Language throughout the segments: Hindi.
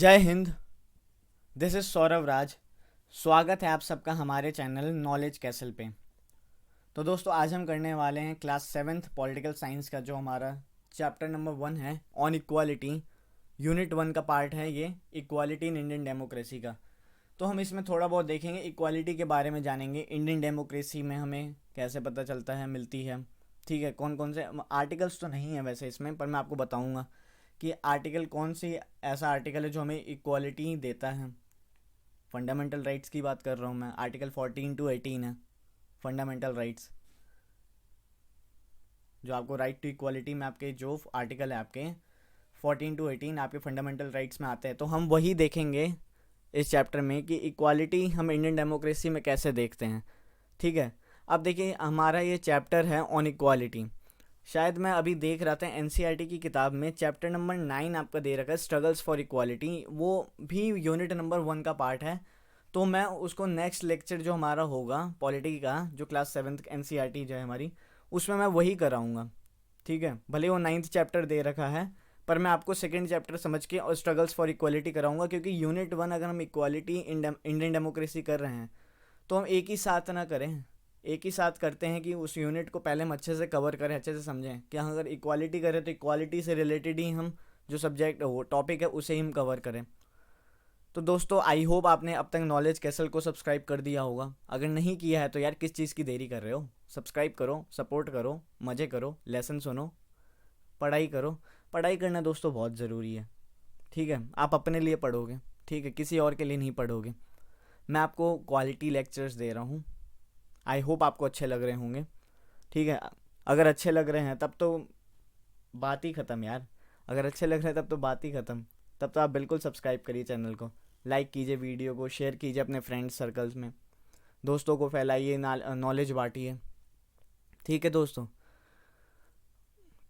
जय हिंद। दिस इज़ सौरव राज। स्वागत है आप सबका हमारे चैनल नॉलेज कैसल पे। तो दोस्तों आज हम करने वाले हैं क्लास 7th पॉलिटिकल साइंस का जो हमारा चैप्टर नंबर 1 है ऑन इक्वालिटी। यूनिट 1 का पार्ट है ये, इक्वालिटी इन इंडियन डेमोक्रेसी का। तो हम इसमें थोड़ा बहुत देखेंगे, इक्वालिटी के बारे में जानेंगे, इंडियन डेमोक्रेसी में हमें कैसे पता चलता है, मिलती है। ठीक है, कौन कौन से आर्टिकल्स तो नहीं है वैसे इसमें, पर मैं आपको बताऊंगा कि आर्टिकल कौन सी ऐसा आर्टिकल है जो हमें इक्वालिटी देता है। फंडामेंटल राइट्स की बात कर रहा हूँ मैं, आर्टिकल 14 to 18 है फंडामेंटल राइट्स, जो आपको राइट टू इक्वालिटी में आपके जो आर्टिकल है आपके 14 to 18 आपके फंडामेंटल राइट्स में आते हैं। तो हम वही देखेंगे इस चैप्टर में कि इक्वालिटी हम इंडियन डेमोक्रेसी में कैसे देखते हैं। ठीक है, अब देखिए हमारा ये चैप्टर है ऑन इक्वालिटी। शायद मैं अभी देख रहा था एनसीईआरटी की किताब में चैप्टर नंबर 9 आपका दे रखा है, स्ट्रगल्स फॉर इक्वालिटी, वो भी यूनिट नंबर 1 का पार्ट है। तो मैं उसको नेक्स्ट लेक्चर जो हमारा होगा पॉलिटी का, जो क्लास 7th एनसीईआरटी जो है हमारी, उसमें मैं वही कराऊंगा। ठीक है, भले वो 9th चैप्टर दे रखा है, पर मैं आपको सेकंड चैप्टर समझ के और स्ट्रगल्स फॉर इक्वालिटी कराऊंगा, क्योंकि यूनिट 1 अगर हम इक्वालिटी इंडियन डेमोक्रेसी कर रहे हैं तो हम एक ही साथ ना करें, एक ही साथ करते हैं कि उस यूनिट को पहले हम अच्छे से कवर करें, अच्छे से समझें कि हाँ, अगर इक्वालिटी करें तो इक्वालिटी से रिलेटेड ही हम जो सब्जेक्ट वो टॉपिक है उसे ही हम कवर करें। तो दोस्तों आई होप आपने अब तक नॉलेज कैसल को सब्सक्राइब कर दिया होगा। अगर नहीं किया है तो यार किस चीज़ की देरी कर रहे हो, सब्सक्राइब करो, सपोर्ट करो, मज़े करो, लेसन सुनो, पढ़ाई करो। पढ़ाई करना दोस्तों बहुत ज़रूरी है। ठीक है, आप अपने लिए पढ़ोगे, ठीक है, किसी और के लिए नहीं पढ़ोगे। मैं आपको क्वालिटी लेक्चर्स दे रहा हूँ, आई होप आपको अच्छे लग रहे होंगे। ठीक है, अगर अच्छे लग रहे हैं तब तो बात ही ख़त्म यार, अगर अच्छे लग रहे हैं तब तो बात ही ख़त्म। तब तो आप बिल्कुल सब्सक्राइब करिए चैनल को, लाइक कीजिए, वीडियो को शेयर कीजिए अपने फ्रेंड्स सर्कल्स में, दोस्तों को फैलाइए, नॉलेज बांटिए। ठीक है दोस्तों,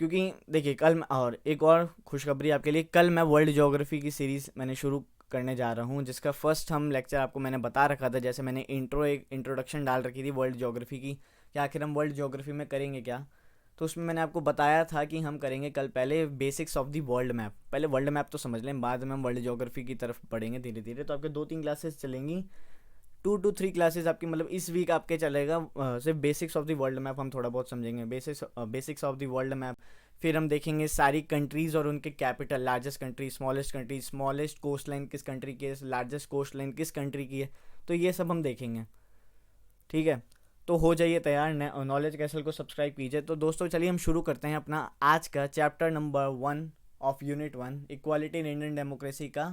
क्योंकि देखिए कल और एक और खुशखबरी आपके लिए, कल मैं वर्ल्ड ज्योग्राफी की सीरीज़ मैंने शुरू करने जा रहा हूँ, जिसका फर्स्ट हम लेक्चर आपको मैंने बता रखा था, जैसे मैंने एक इंट्रोडक्शन डाल रखी थी वर्ल्ड ज्योग्राफी की कि आखिर हम वर्ल्ड ज्योग्राफी में करेंगे क्या। तो उसमें मैंने आपको बताया था कि हम करेंगे कल पहले basics of the world map, पहले वर्ल्ड मैप तो समझ लें, बाद में हम वर्ल्ड ज्योग्राफी की तरफ बढ़ेंगे धीरे धीरे। तो आपके 2-3 क्लासेस चलेंगी, 2 to 3 क्लासेस आपकी, मतलब इस वीक आपके चलेगा सिर्फ basics of the world map हम थोड़ा बहुत समझेंगे, basics of the world map. फिर हम देखेंगे सारी कंट्रीज़ और उनके capital, largest country, smallest coastline किस कंट्री की है, लार्जेस्ट कोस्ट लाइन किस कंट्री की है, तो ये सब हम देखेंगे। ठीक है, तो हो जाइए तैयार, नॉलेज कैसल को सब्सक्राइब कीजिए। तो दोस्तों चलिए हम शुरू करते हैं अपना आज का chapter number 1 of unit 1, equality in Indian democracy का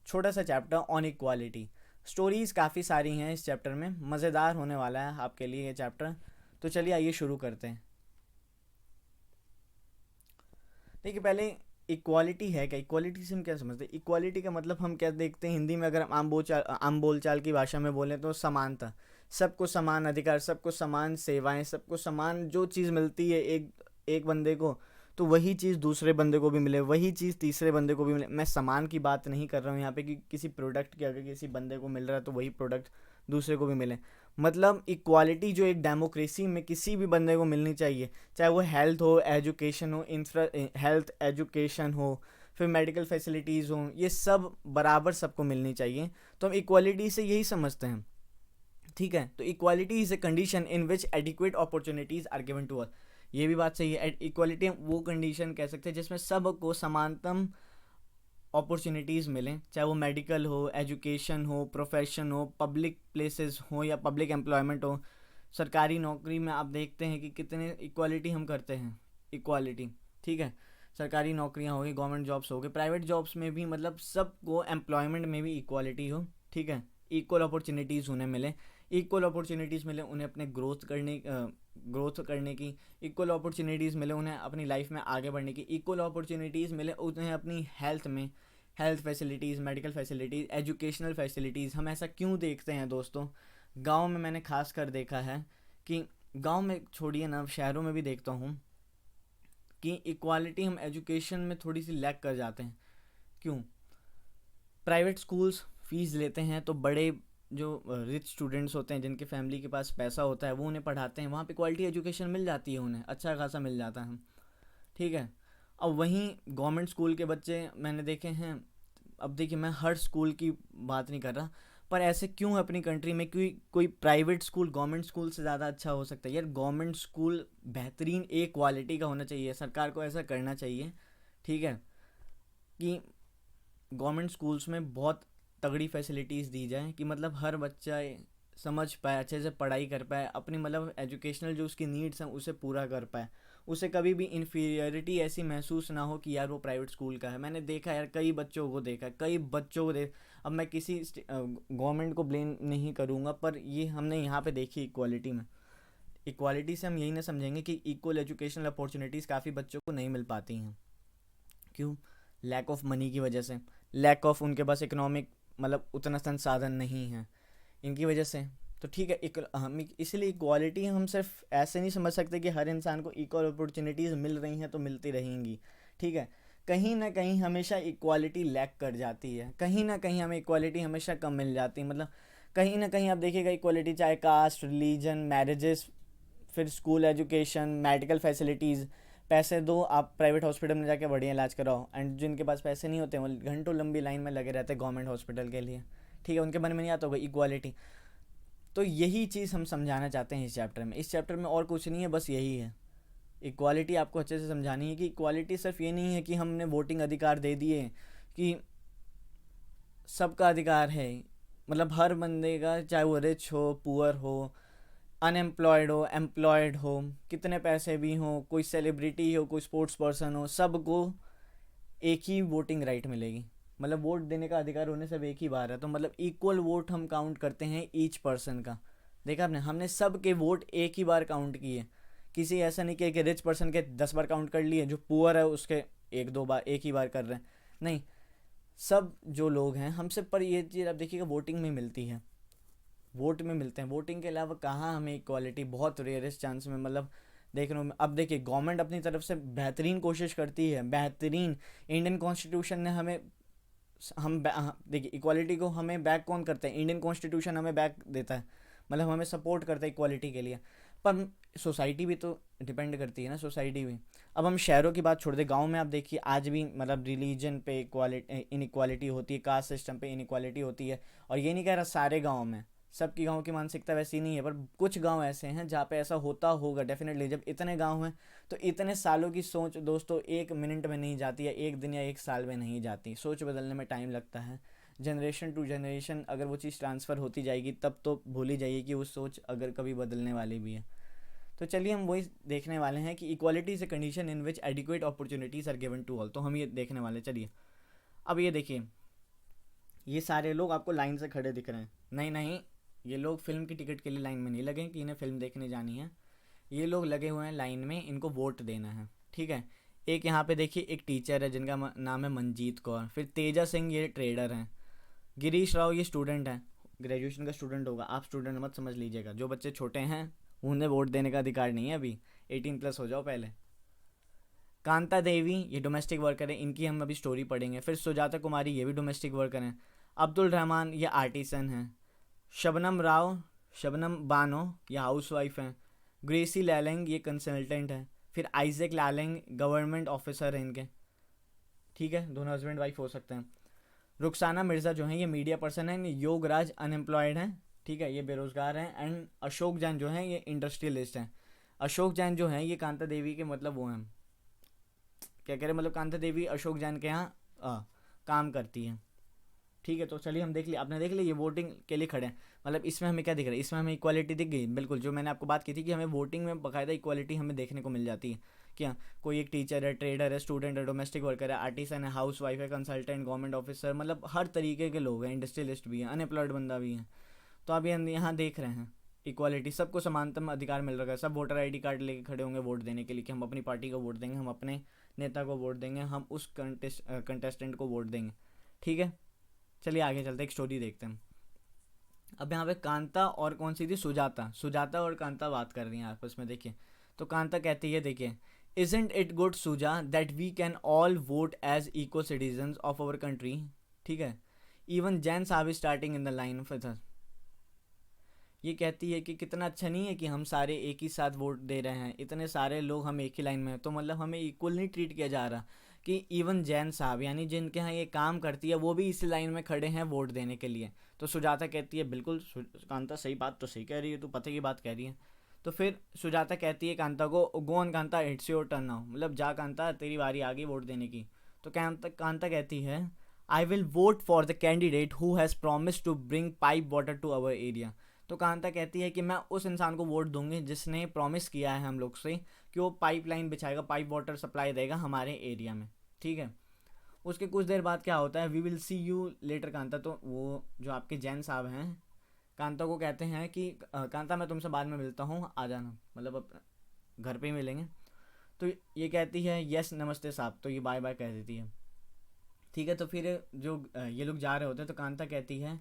छोटा सा चैप्टर ऑन इक्वालिटी। स्टोरीज़ काफ़ी सारी हैं इस चैप्टर में, मज़ेदार होने वाला है आपके लिए ये चैप्टर। तो चलिए आइए शुरू करते हैं। देखिए पहले इक्वालिटी है क्या, इक्वालिटी से हम क्या समझते हैं, इक्वालिटी का मतलब हम क्या देखते हैं हिंदी में, अगर हम आम बोलचाल की भाषा में बोलें तो समानता, सबको समान अधिकार, सबको समान सेवाएं, सबको समान जो चीज़ मिलती है एक एक बंदे को, तो वही चीज़ दूसरे बंदे को भी मिले, वही चीज़ तीसरे बंदे को भी मिले। मैं समान की बात नहीं कर रहा हूँ यहाँ पे कि किसी प्रोडक्ट की, अगर किसी बंदे को मिल रहा है तो वही प्रोडक्ट दूसरे को भी मिले। मतलब इक्वालिटी जो एक डेमोक्रेसी में किसी भी बंदे को मिलनी चाहिए, चाहे वो हेल्थ हो, एजुकेशन हो, हेल्थ एजुकेशन हो, फिर मेडिकल फैसिलिटीज़ हो, ये सब बराबर सबको मिलनी चाहिए। तो हम इक्वालिटी से यही समझते हैं। ठीक है, तो equality is a condition in which adequate opportunities are given to all. ये भी बात सही है, इक्वालिटी वो कंडीशन कह सकते हैं जिसमें सबको समानतम अपॉर्चुनिटीज़ मिलें, चाहे वो मेडिकल हो, एजुकेशन हो, प्रोफेशन हो, पब्लिक प्लेसेस हो या पब्लिक एम्प्लॉयमेंट हो। सरकारी नौकरी में आप देखते हैं कि कितने इक्वालिटी हम करते हैं, इक्वालिटी। ठीक है, सरकारी नौकरियां हो गई, गवर्नमेंट जॉब्स हो गए, प्राइवेट जॉब्स में भी, मतलब सबको एम्प्लॉयमेंट में भी इक्वालिटी हो। ठीक है, इक्वल अपॉर्चुनिटीज़ उन्हें मिले, इक्वल अपॉर्चुनिटीज़ मिले उन्हें अपने ग्रोथ करने की, इक्वल अपॉर्चुनिटीज़ मिले उन्हें अपनी लाइफ में आगे बढ़ने की, इक्वल अपॉर्चुनिटीज़ मिले उन्हें अपनी हेल्थ में, health facilities, medical facilities, educational facilities. हम ऐसा क्यों देखते हैं दोस्तों, गांव में मैंने खास कर देखा है कि, गांव में छोड़िए ना, शहरों में भी देखता हूँ कि इक्वालिटी हम एजुकेशन में थोड़ी सी लैक कर जाते हैं। क्यों? प्राइवेट स्कूल्स फीस लेते हैं तो बड़े जो रिच स्टूडेंट्स होते हैं, जिनके फैमिली के पास पैसा होता है, वो उन्हें पढ़ाते हैं, वहाँ पे क्वालिटी एजुकेशन मिल जाती है, उन्हें अच्छा खासा मिल जाता है। ठीक है, अब वहीं गवर्नमेंट स्कूल के बच्चे मैंने देखे हैं, अब देखिए मैं हर स्कूल की बात नहीं कर रहा, पर ऐसे क्यों है अपनी कंट्री में, कोई प्राइवेट स्कूल गवर्नमेंट स्कूल से ज़्यादा अच्छा हो सकता है? यार गवर्नमेंट स्कूल बेहतरीन एक क्वालिटी का होना चाहिए, सरकार को ऐसा करना चाहिए, ठीक है, कि गवर्नमेंट स्कूल्स में बहुत तगड़ी फैसिलिटीज़ दी जाए कि मतलब हर बच्चा समझ पाए, अच्छे से पढ़ाई कर पाए, अपनी मतलब एजुकेशनल जो उसकी नीड्स हैं उसे पूरा कर पाए, उसे कभी भी इन्फीरियरिटी ऐसी महसूस ना हो कि यार वो प्राइवेट स्कूल का है। मैंने देखा यार, कई बच्चों को देखा, कई बच्चों को देख, अब मैं किसी गवर्नमेंट को ब्लेम नहीं करूँगा, पर ये हमने यहाँ पे देखी इक्वालिटी में। इक्वालिटी से हम यही ना समझेंगे कि इक्वल एजुकेशनल अपॉर्चुनिटीज़ काफ़ी बच्चों को नहीं मिल पाती हैं। क्यों? लैक ऑफ मनी की वजह से, लैक ऑफ उनके पास इकोनॉमिक मतलब उतना संसाधन नहीं है, इनकी वजह से। तो ठीक है, हम इसलिए इक्वालिटी हम सिर्फ ऐसे नहीं समझ सकते कि हर इंसान को इक्वल अपॉर्चुनिटीज़ मिल रही हैं तो मिलती रहेंगी, ठीक है। कहीं ना कहीं हमेशा इक्वालिटी लैक कर जाती है, कहीं ना कहीं हमें इक्वालिटी हमेशा कम मिल जाती है। मतलब कहीं ना कहीं आप देखिएगा इक्वालिटी, चाहे कास्ट, रिलीजन, मैरिजेस, फिर स्कूल एजुकेशन, मेडिकल फैसिलिटीज़, पैसे दो आप प्राइवेट हॉस्पिटल में जाके बढ़िया इलाज कराओ, एंड जिनके पास पैसे नहीं होते वो घंटों लंबी लाइन में लगे रहते हैं गवर्नमेंट हॉस्पिटल के लिए, ठीक है, उनके मन में नहीं आता होगा इक्वालिटी। तो यही चीज़ हम समझाना चाहते हैं इस चैप्टर में। इस चैप्टर में और कुछ नहीं है, बस यही है, इक्वालिटी आपको अच्छे से समझानी है कि इक्वालिटी सिर्फ ये नहीं है कि हमने वोटिंग अधिकार दे दिए कि सबका अधिकार है, मतलब हर बंदे का, चाहे वो रिच हो, पुअर हो, अनएम्प्लॉयड हो, एम्प्लॉयड हो, कितने पैसे भी हों, कोई सेलिब्रिटी हो, कोई स्पोर्ट्स पर्सन हो, सबको एक ही वोटिंग राइट मिलेगी। मतलब वोट देने का अधिकार होने सब एक ही बार है, तो मतलब इक्वल वोट हम काउंट करते हैं ईच पर्सन का। देखा आपने, हमने सब के वोट एक ही बार काउंट किए, किसी ऐसा नहीं किया कि रिच पर्सन के 10 बार काउंट कर लिए, जो पुअर है उसके एक दो बार, एक ही बार कर रहे हैं, नहीं, सब जो लोग हैं हम सब। पर ये चीज़ आप देखिएगा वोटिंग में मिलती है, वोट में मिलते हैं, वोटिंग के अलावा कहाँ हमें इक्वालिटी, बहुत रेयरेस्ट चांस में मतलब देखने को अब देखिए गवर्नमेंट अपनी तरफ से बेहतरीन कोशिश करती है, बेहतरीन। इंडियन कॉन्स्टिट्यूशन ने हमें, देखिए इक्वालिटी को हमें बैक कौन करता है? इंडियन कॉन्स्टिट्यूशन हमें बैक देता है, मतलब हमें सपोर्ट करता है इक्वालिटी के लिए। पर सोसाइटी भी तो डिपेंड करती है ना, सोसाइटी भी। अब हम शहरों की बात छोड़ दे, गांव में आप देखिए आज भी मतलब रिलीजन पे इक्वालिटी, इनइक्वालिटी होती है, कास्ट सिस्टम पे इनइक्वालिटी होती है। और ये नहीं कह रहा सारे गाँव में, सबकी गाँव की मानसिकता वैसी नहीं है, पर कुछ गाँव ऐसे हैं जहाँ पे ऐसा होता होगा डेफिनेटली। जब इतने गाँव हैं तो इतने सालों की सोच दोस्तों 1 मिनट में नहीं जाती है, 1 दिन या 1 साल में नहीं जाती, सोच बदलने में टाइम लगता है। जनरेशन टू जनरेशन अगर वो चीज़ ट्रांसफ़र होती जाएगी तब तो भूल ही जाइए कि वो सोच अगर कभी बदलने वाली भी है। तो चलिए हम वही देखने वाले हैं कि equality is a condition in which adequate opportunities are given to all. तो हम ये देखने वाले, चलिए अब ये देखिए, ये सारे लोग आपको लाइन से खड़े दिख रहे हैं, नहीं नहीं, ये लोग फिल्म की टिकट के लिए लाइन में नहीं लगे कि इन्हें फिल्म देखने जानी है, ये लोग लगे हुए हैं लाइन में, इनको वोट देना है, ठीक है। एक यहाँ पे देखिए एक टीचर है जिनका नाम है मंजीत कौर, फिर तेजा सिंह ये ट्रेडर हैं, गिरीश राव ये स्टूडेंट हैं, ग्रेजुएशन का स्टूडेंट होगा, आप स्टूडेंट मत समझ लीजिएगा, जो बच्चे छोटे हैं उन्हें वोट देने का अधिकार नहीं है, अभी 18+ हो जाओ पहले। कांता देवी ये डोमेस्टिक वर्कर है, इनकी हम अभी स्टोरी पढ़ेंगे। फिर सुजाता कुमारी ये भी डोमेस्टिक वर्कर हैं। अब्दुल रहमान ये आर्टिसन हैं। शबनम राव, शबनम बानो ये हाउसवाइफ हैं। ग्रेसी लैलेंग ये कंसल्टेंट है। फिर आइजैक लैलेंग गवर्नमेंट ऑफिसर हैं इनके, ठीक है, दोनों हस्बैंड वाइफ हो सकते हैं। रुखसाना मिर्ज़ा जो हैं ये मीडिया पर्सन हैं। योगराज अनएम्प्लॉयड हैं, ठीक है, ये बेरोज़गार हैं। एंड अशोक जैन जो हैं ये इंडस्ट्रियलिस्ट हैं। अशोक जैन जो हैं ये कांता देवी के मतलब वो हैं, क्या कह रहे, मतलब कांता देवी अशोक जैन के यहाँ काम करती हैं, ठीक है। तो चलिए हम देख लिया, आपने देख लिया, ये वोटिंग के लिए खड़े हैं। मतलब इसमें हमें क्या दिख रहा है? इसमें हमें इक्वालिटी दिख गई, बिल्कुल, जो मैंने आपको बात की थी कि हमें वोटिंग में बाकायदा इक्वालिटी हमें देखने को मिल जाती है। क्या कोई एक टीचर है, ट्रेडर है, स्टूडेंट है, डोमेस्टिक वर्कर है, आर्टिसन है, हाउस वाइफ है, कंसल्टेंट, गवर्नमेंट ऑफिसर, मतलब हर तरीके के लोग हैं, इंडस्ट्रियलिस्ट भी हैं, अनएम्प्लॉयड बंदा भी है। तो आप यहाँ देख रहे हैं इक्वालिटी, सबको समानतम अधिकार मिल रहा है। सब वोटर आईडी कार्ड लेके खड़े होंगे वोट देने के लिए कि हम अपनी पार्टी को वोट देंगे, हम अपने नेता को वोट देंगे, हम उस कंटेस्टेंट को वोट देंगे, ठीक है। चलिए आगे चलते एक स्टोरी देखते हैं। अब यहाँ पे कांता और कौन सी थी, सुजाता, सुजाता और कांता बात कर रही हैं आपस में, देखिए। तो कांता कहती है, देखिए, isn't it good Suja that we can all vote as equal citizens of our country, ठीक है, even gents are be starting in the line of other. ये कहती है कि कितना अच्छा नहीं है कि हम सारे एक ही साथ वोट दे रहे हैं, इतने सारे लोग हम एक ही लाइन में हैं, तो मतलब हमें इक्वल नहीं ट्रीट किया जा रहा कि इवन जैन साहब यानी जिनके यहाँ ये काम करती है वो भी इसी लाइन में खड़े हैं वोट देने के लिए। तो सुजाता कहती है बिल्कुल कांता सही बात तो सही कह रही है, तू पते की बात कह रही है। तो फिर सुजाता कहती है कांता को, go on Kanta, it's your turn now, मतलब जा कांता तेरी बारी आ गई वोट देने की। तो कांता कहती है I will vote for the candidate who has promise to bring pipe water to our area. तो कांता कहती है कि मैं उस इंसान को वोट दूंगी जिसने प्रॉमिस किया है हम लोग से कि वो पाइप लाइन बिछाएगा, पाइप वाटर सप्लाई देगा हमारे एरिया में, ठीक है। उसके कुछ देर बाद क्या होता है, we will see you later Kanta. तो वो जो आपके जैन साहब हैं कांता को कहते हैं कि कांता मैं तुमसे बाद में मिलता हूँ, आ जाना, मतलब घर पे ही मिलेंगे। तो ये कहती है यस नमस्ते साहब, तो ये बाय बाय कह देती है, ठीक है। तो फिर जो ये लोग जा रहे होते हैं तो कांता कहती है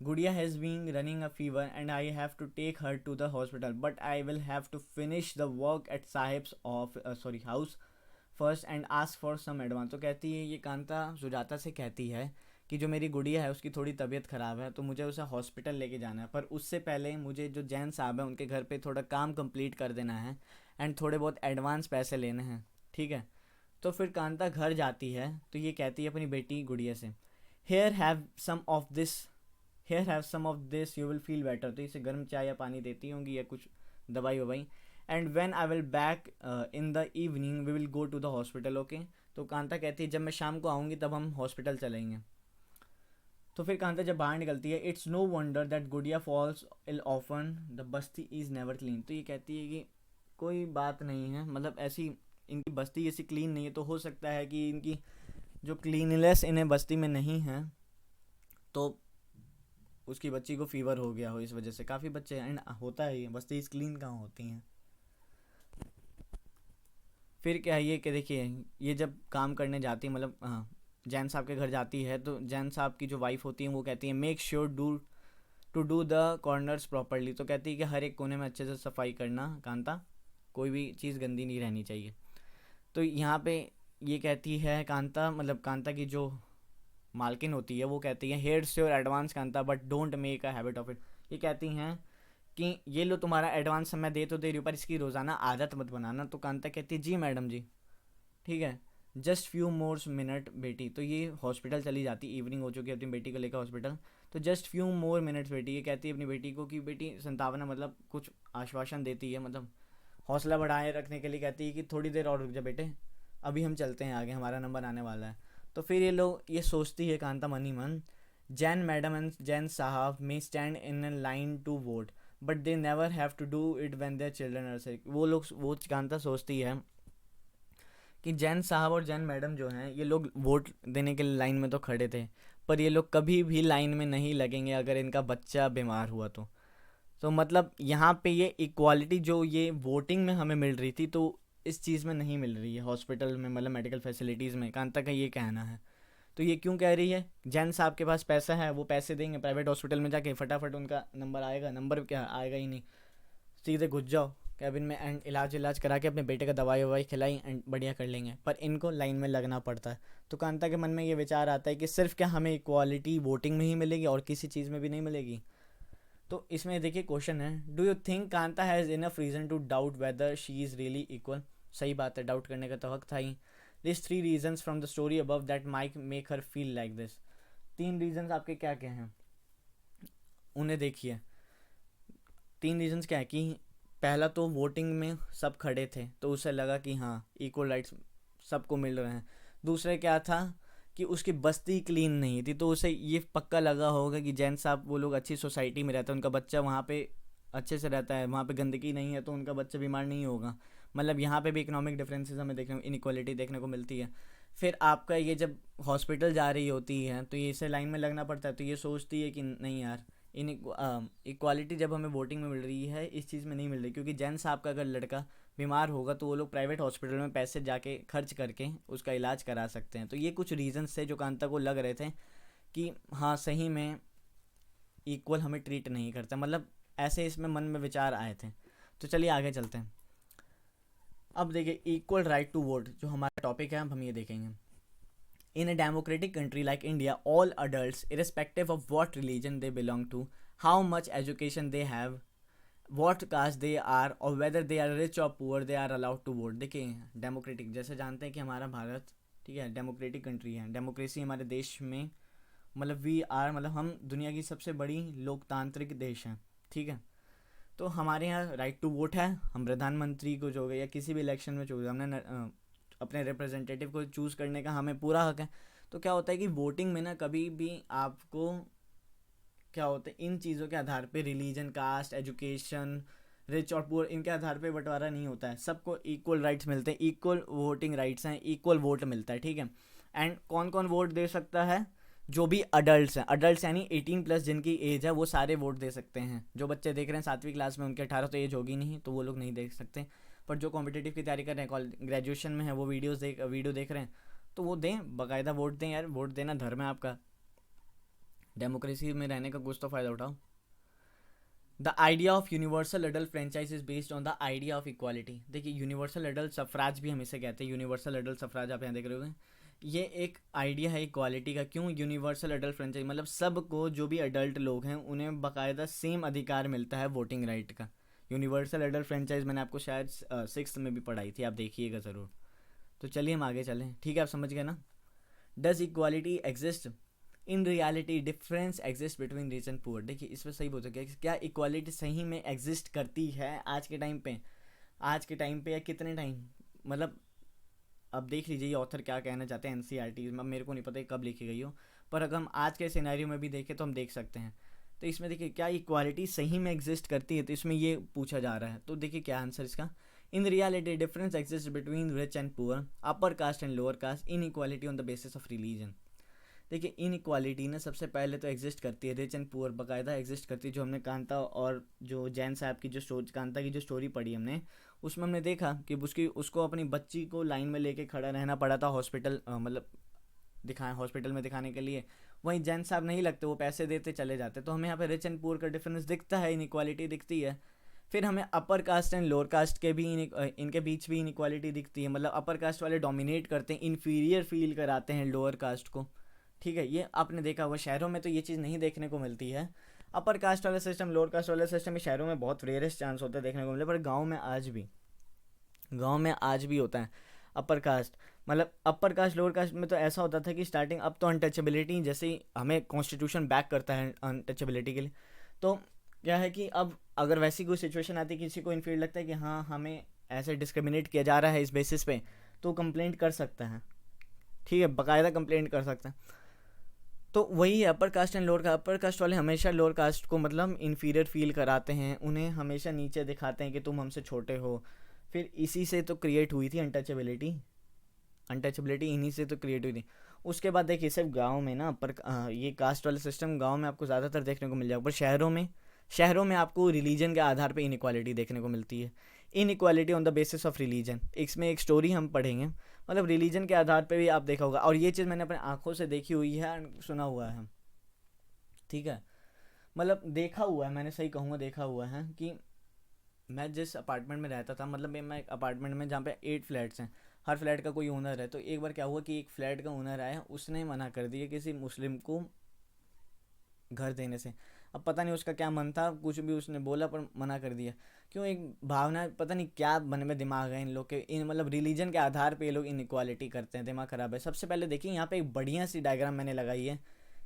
Gudiya has been running a fever and I have to take her to the hospital but I will have to finish the work at sahib's of house first and ask for some advance. तो कहती है ये कांता सुजाता से कहती है कि जो मेरी गुड़िया है उसकी थोड़ी तबीयत ख़राब है तो मुझे उसे हॉस्पिटल लेके जाना है, पर उससे पहले मुझे जो जैन साहब है उनके घर पे थोड़ा काम कंप्लीट कर देना है एंड थोड़े बहुत एडवांस पैसे लेने हैं, ठीक है। तो फिर कांता घर जाती है तो ये कहती है अपनी बेटी गुड़िया से here have some of this, here have some of this you will feel better. तो इसे गर्म चाय या पानी देती होंगी या कुछ दवाई ववाई। And when I will back in the evening we will go to the hospital, okay. तो कांता कहती है जब मैं शाम को आऊँगी तब हम हॉस्पिटल चलेंगे। तो फिर कांता जब बाहर निकलती है इट्स नो वंडर दैट गुड़िया false ill often the Basti is never clean. तो ये कहती है कि कोई बात नहीं है, मतलब ऐसी इनकी बस्ती ऐसी क्लीन नहीं है, तो हो सकता है कि इनकी जो क्लीननेस इन्हें बस्ती में नहीं है तो उसकी बच्ची को फीवर हो गया हो इस वजह से। काफ़ी बच्चे एंड होता है, ये बस्ती इस क्लीन कहाँ होती हैं। फिर क्या है ये कि देखिए ये जब काम करने जाती है, मतलब हाँ जैन साहब के घर जाती है तो जैन साहब की जो वाइफ होती है वो कहती है make sure to do the corners properly. तो कहती है कि हर एक कोने में अच्छे से सफाई करना कांता, कोई भी चीज़ गंदी नहीं रहनी चाहिए। तो यहाँ पे ये कहती है कांता, मतलब कांता की जो मालकिन होती है वो कहती है hairs your advance Kanta but don't make a habit of it. ये कहती हैं कि ये लो तुम्हारा एडवांस मैं दे तो दे रही हूँ पर इसकी रोज़ाना आदत मत बनाना। तो कांता कहती है जी मैडम जी, ठीक है। जस्ट फ्यू मोर मिनट बेटी। तो ये हॉस्पिटल चली जाती, इवनिंग हो चुकी है, अपनी बेटी को लेकर हॉस्पिटल। तो जस्ट फ्यू मोर मिनट्स बेटी, ये कहती है अपनी बेटी को कि बेटी संतावना, मतलब कुछ आश्वासन देती है, मतलब हौसला बढ़ाए रखने के लिए कहती है कि थोड़ी देर और रुक जा बेटे, अभी हम चलते हैं आगे, हमारा नंबर आने वाला है। तो फिर ये लोग ये सोचती है कांता मन ही मन Jain madam and Jain sahab may stand in an line to vote but they never have to do it when their children are sick. वो कांता सोचती है कि जैन साहब और जैन मैडम जो हैं ये लोग वोट देने के लिए लाइन में तो खड़े थे पर ये लोग कभी भी लाइन में नहीं लगेंगे अगर इनका बच्चा बीमार हुआ तो मतलब यहाँ पे ये इक्वालिटी जो ये वोटिंग में हमें मिल रही थी तो इस चीज़ में नहीं मिल रही है हॉस्पिटल में, मतलब मेडिकल फैसिलिटीज़ में। कांता का ये कहना है। तो ये क्यों कह रही है, जैन साहब के पास पैसा है, वो पैसे देंगे प्राइवेट हॉस्पिटल में जाके, फटाफट उनका नंबर आएगा, नंबर क्या आएगा ही नहीं, सीधे घुस जाओ कैबिन में एंड इलाज करा के अपने बेटे का दवाई ववाई खिलाई एंड बढ़िया कर लेंगे, पर इनको लाइन में लगना पड़ता है। तो कांता के मन में ये विचार आता है कि सिर्फ क्या हमें इक्वालिटी वोटिंग में ही मिलेगी और किसी चीज़ में भी नहीं मिलेगी। तो इसमें देखिए क्वेश्चन है do you think Kanta has enough reason to doubt whether she is really equal. सही बात है, डाउट करने का तो हक था ही। List 3 reasons from the story above that might make her feel like this. 3 reasons आपके क्या क्या हैं उन्हें देखिए। 3 रीजन्स क्या है कि पहला तो वोटिंग में सब खड़े थे तो उसे लगा कि हाँ इक्वल राइट्स सबको मिल रहे हैं। दूसरे क्या था कि उसकी बस्ती क्लीन नहीं थी तो उसे ये पक्का लगा होगा कि जैन साहब वो लोग अच्छी सोसाइटी में रहते हैं, उनका बच्चा वहाँ पे अच्छे से रहता है, वहाँ पे गंदगी नहीं है तो उनका बच्चा बीमार नहीं होगा। मतलब यहाँ पे भी इकोनॉमिक डिफरेंसेस हमें देखने को, इनइक्वालिटी देखने को मिलती है। फिर आपका ये जब हॉस्पिटल जा रही होती है तो ये इसे लाइन में लगना पड़ता है तो ये सोचती है कि नहीं यार इन इक्वालिटी जब हमें वोटिंग में मिल रही है इस चीज़ में नहीं मिल रही, क्योंकि जैन साहब का अगर लड़का बीमार होगा तो वो लोग प्राइवेट हॉस्पिटल में पैसे जाके खर्च करके उसका इलाज करा सकते हैं। तो ये कुछ रीजंस थे जो कांता को लग रहे थे कि हाँ सही में इक्वल हमें ट्रीट नहीं करता, मतलब ऐसे इसमें मन में विचार आए थे। तो चलिए आगे चलते हैं। अब देखिए इक्वल राइट टू वोट जो हमारा टॉपिक है अब हम ये देखेंगे। In a democratic country like India, all adults, irrespective of what religion they belong to, how much education they have, what caste they are, or whether they are rich or poor, they are allowed to vote। देखिए डेमोक्रेटिक जैसे जानते हैं कि हमारा भारत ठीक है, डेमोक्रेटिक कंट्री है, डेमोक्रेसी हमारे देश में, मतलब वी आर, मतलब हम दुनिया की सबसे बड़ी लोकतांत्रिक देश हैं, ठीक है। तो हमारे यहाँ राइट टू वोट है, हम प्रधानमंत्री को जो या किसी भी इलेक्शन में चूज, हमने अपने रिप्रेजेंटेटिव को चूज़ करने का हमें पूरा हक है। तो क्या होता है कि वोटिंग में ना कभी भी आपको क्या होता है, इन चीज़ों के आधार पे रिलीजन, कास्ट, एजुकेशन, रिच और पुअर, इनके आधार पे बंटवारा नहीं होता है, सबको इक्वल राइट्स मिलते हैं, इक्वल वोटिंग राइट्स हैं, इक्वल वोट मिलता है, ठीक है। एंड कौन कौन वोट दे सकता है? जो भी अडल्ट हैं, अडल्ट यानी 18+ जिनकी एज है वो सारे वोट दे सकते हैं। जो बच्चे देख रहे हैं 7वीं क्लास में, उनके 18 तो एज होगी नहीं, तो वो लोग नहीं देख सकते। पर जो कॉम्पिटिटिव की तैयारी कर रहे हैं, ग्रेजुएशन में है, वो वीडियो देख रहे हैं, तो वो दें, बाकायदा वोट दें यार, वोट देना धर्म है आपका, डेमोक्रेसी में रहने का कुछ तो फ़ायदा उठाओ। The idea of universal adult franchise is based on the idea of equality. देखिए, यूनिवर्सल अडल्ट सफराज भी हम इसे कहते हैं, यूनिवर्सल अडल्ट सफराज आप यहाँ देख रहे होंगे, ये एक आइडिया है इक्वालिटी का। क्यों यूनिवर्सल अडल्ट फ्रेंचाइज? मतलब सबको, जो भी अडल्ट लोग हैं, उन्हें बाकायदा सेम अधिकार मिलता है वोटिंग राइट का। यूनिवर्सल अडल्ट फ्रेंचाइज मैंने आपको शायद 6th में भी पढ़ाई थी, आप देखिएगा ज़रूर। तो चलिए हम आगे चलें, ठीक है, आप समझ गए ना। Does equality exist? In reality difference exist between rich and poor. देखिए, इस पर सही बोल सकते हैं, क्या इक्वालिटी सही में एग्जिस्ट करती है आज के टाइम पे? आज के टाइम पे या कितने टाइम, मतलब अब देख लीजिए ये ऑथर क्या कहना चाहते हैं एनसीईआरटी में। मेरे को नहीं पता कब लिखी गई हो, पर अगर हम आज के सिनेरियो में भी देखें तो हम देख सकते हैं। तो इसमें देखिए, क्या इक्वालिटी सही में एग्जिस्ट करती है, तो इसमें ये पूछा जा रहा है। तो देखिए क्या आंसर इसका, in reality difference exist between rich and poor, upper caste and lower caste, in equality on the basis of religion. देखिए, इन इक्वालिटी ना सबसे पहले तो एग्जिस्ट करती है, रिच एंड पुअर बाकायदा एग्जिस्ट करती है। जो हमने कांता और जो जैन साहब की जो स्टोरी, कांता की जो स्टोरी पढ़ी हमने, उसमें हमने देखा कि उसको अपनी बच्ची को लाइन में लेके खड़ा रहना पड़ा था हॉस्पिटल, मतलब हॉस्पिटल में दिखाने के लिए। वहीं जैन साहब नहीं लगते, वो पैसे देते चले जाते। तो हमें यहाँ पे रिच एंड पुअर का डिफरेंस दिखता है, इनइक्वालिटी दिखती है। फिर हमें upper caste and lower caste के भी इनके बीच भी इनइक्वालिटी दिखती है। मतलब अपर कास्ट वाले डोमिनेट करते हैं, इन्फीरियर फील कराते हैं लोअर कास्ट को, ठीक है। ये आपने देखा हुआ, शहरों में तो ये चीज़ नहीं देखने को मिलती है। अपर कास्ट वाला सिस्टम, लोअर कास्ट वाला सिस्टम शहरों में बहुत रेयरेस्ट चांस होता है देखने को मिले, पर गांव में आज भी होता है अपर कास्ट। मतलब अपर कास्ट लोअर कास्ट में तो ऐसा होता था कि स्टार्टिंग, अब तो अनटचेबिलिटी, जैसे ही हमें कॉन्स्टिट्यूशन बैक करता है अनटचेबिलिटी के लिए, तो क्या है कि अब अगर वैसी कोई सिचुएशन आती है, किसी को इनफील लगता है कि हाँ हमें ऐसे डिस्क्रिमिनेट किया जा रहा है इस बेसिस पे, तो कंप्लेंट कर सकता है, ठीक है, बाकायदा कंप्लेंट कर सकता है। तो वही है upper caste and lower caste. Upper caste वाले हमेशा लोअर कास्ट को मतलब इन्फीरियर फील कराते हैं, उन्हें हमेशा नीचे दिखाते हैं कि तुम हमसे छोटे हो। फिर इसी से तो क्रिएट हुई थी अनटचेबिलिटी, अनटचेबिलिटी इन्हीं से तो क्रिएट हुई थी। उसके बाद देखिए, सिर्फ गांव में ना पर ये कास्ट वाला सिस्टम गांव में आपको ज़्यादातर देखने को मिल जाएगा, पर शहरों में आपको रिलीजन के आधार पे इनइक्वालिटी देखने को मिलती है। Inequality on the basis of religion, इसमें एक स्टोरी हम पढ़ेंगे, मतलब रिलीजन के आधार पे भी आप देखा होगा, और ये चीज़ मैंने अपने आंखों से देखी हुई है, सुना हुआ है, ठीक है। मतलब देखा हुआ है, मैंने सही कहूँगा देखा हुआ है कि मैं जिस अपार्टमेंट में रहता था, मतलब मैं एक अपार्टमेंट में जहाँ पे 8 फ्लैट्स हैं, हर फ्लैट का कोई ओनर है। तो एक बार क्या हुआ कि एक फ्लैट का ओनर आया, उसने मना कर दिया किसी मुस्लिम को घर देने से। अब पता नहीं उसका क्या मन था, कुछ भी उसने बोला पर मना कर दिया। क्यों? एक भावना, पता नहीं क्या मन में दिमाग है इन लोग के, इन मतलब रिलीजन के आधार पे ये लोग इनइक्वालिटी करते हैं, दिमाग ख़राब है। सबसे पहले देखिए, यहाँ पे एक बढ़िया सी डायग्राम मैंने लगाई है।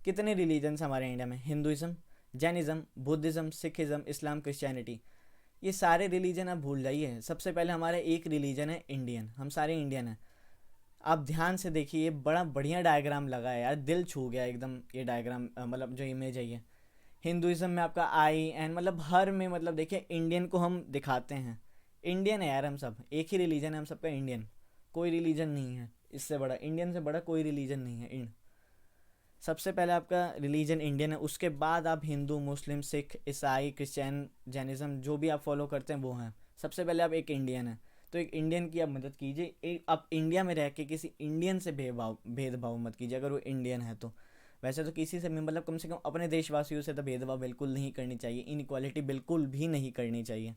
कितने रिलीजन्स हमारे इंडिया में? हिंदुज़म, जैनिज़्म, बुद्धिज़्म, सिखिज़्म, इस्लाम, क्रिश्चियनिटी। ये सारे रिलीजन आप भूल जाइए। सबसे पहले हमारा एक रिलीजन है इंडियन, हम सारे इंडियन हैं। आप ध्यान से देखिए, बड़ा बढ़िया डायग्राम लगा है यार, दिल छू गया एकदम ये डायग्राम, मतलब जो इमेज है ये। हिंदुज़म में आपका आई एन, मतलब हर में, मतलब देखिए इंडियन को हम दिखाते हैं। इंडियन है यार, हम सब एक ही रिलीजन है हम सबका इंडियन, कोई रिलीजन नहीं है इससे बड़ा, इंडियन से बड़ा कोई रिलीजन नहीं है। सबसे पहले आपका रिलीजन इंडियन है, उसके बाद आप हिंदू, मुस्लिम, सिख, ईसाई, क्रिश्चियन, जैनिज़्म, जो भी आप फॉलो करते हैं वो हैं। सबसे पहले आप एक इंडियन है, तो एक इंडियन की आप मदद कीजिए। एक आप इंडिया में रह के किसी इंडियन से भेदभाव मत कीजिए अगर वो इंडियन है तो। वैसे तो किसी से भी, मतलब कम से कम अपने देशवासियों से तो भेदभाव बिल्कुल नहीं करनी चाहिए, इनइक्वालिटी बिल्कुल भी नहीं करनी चाहिए,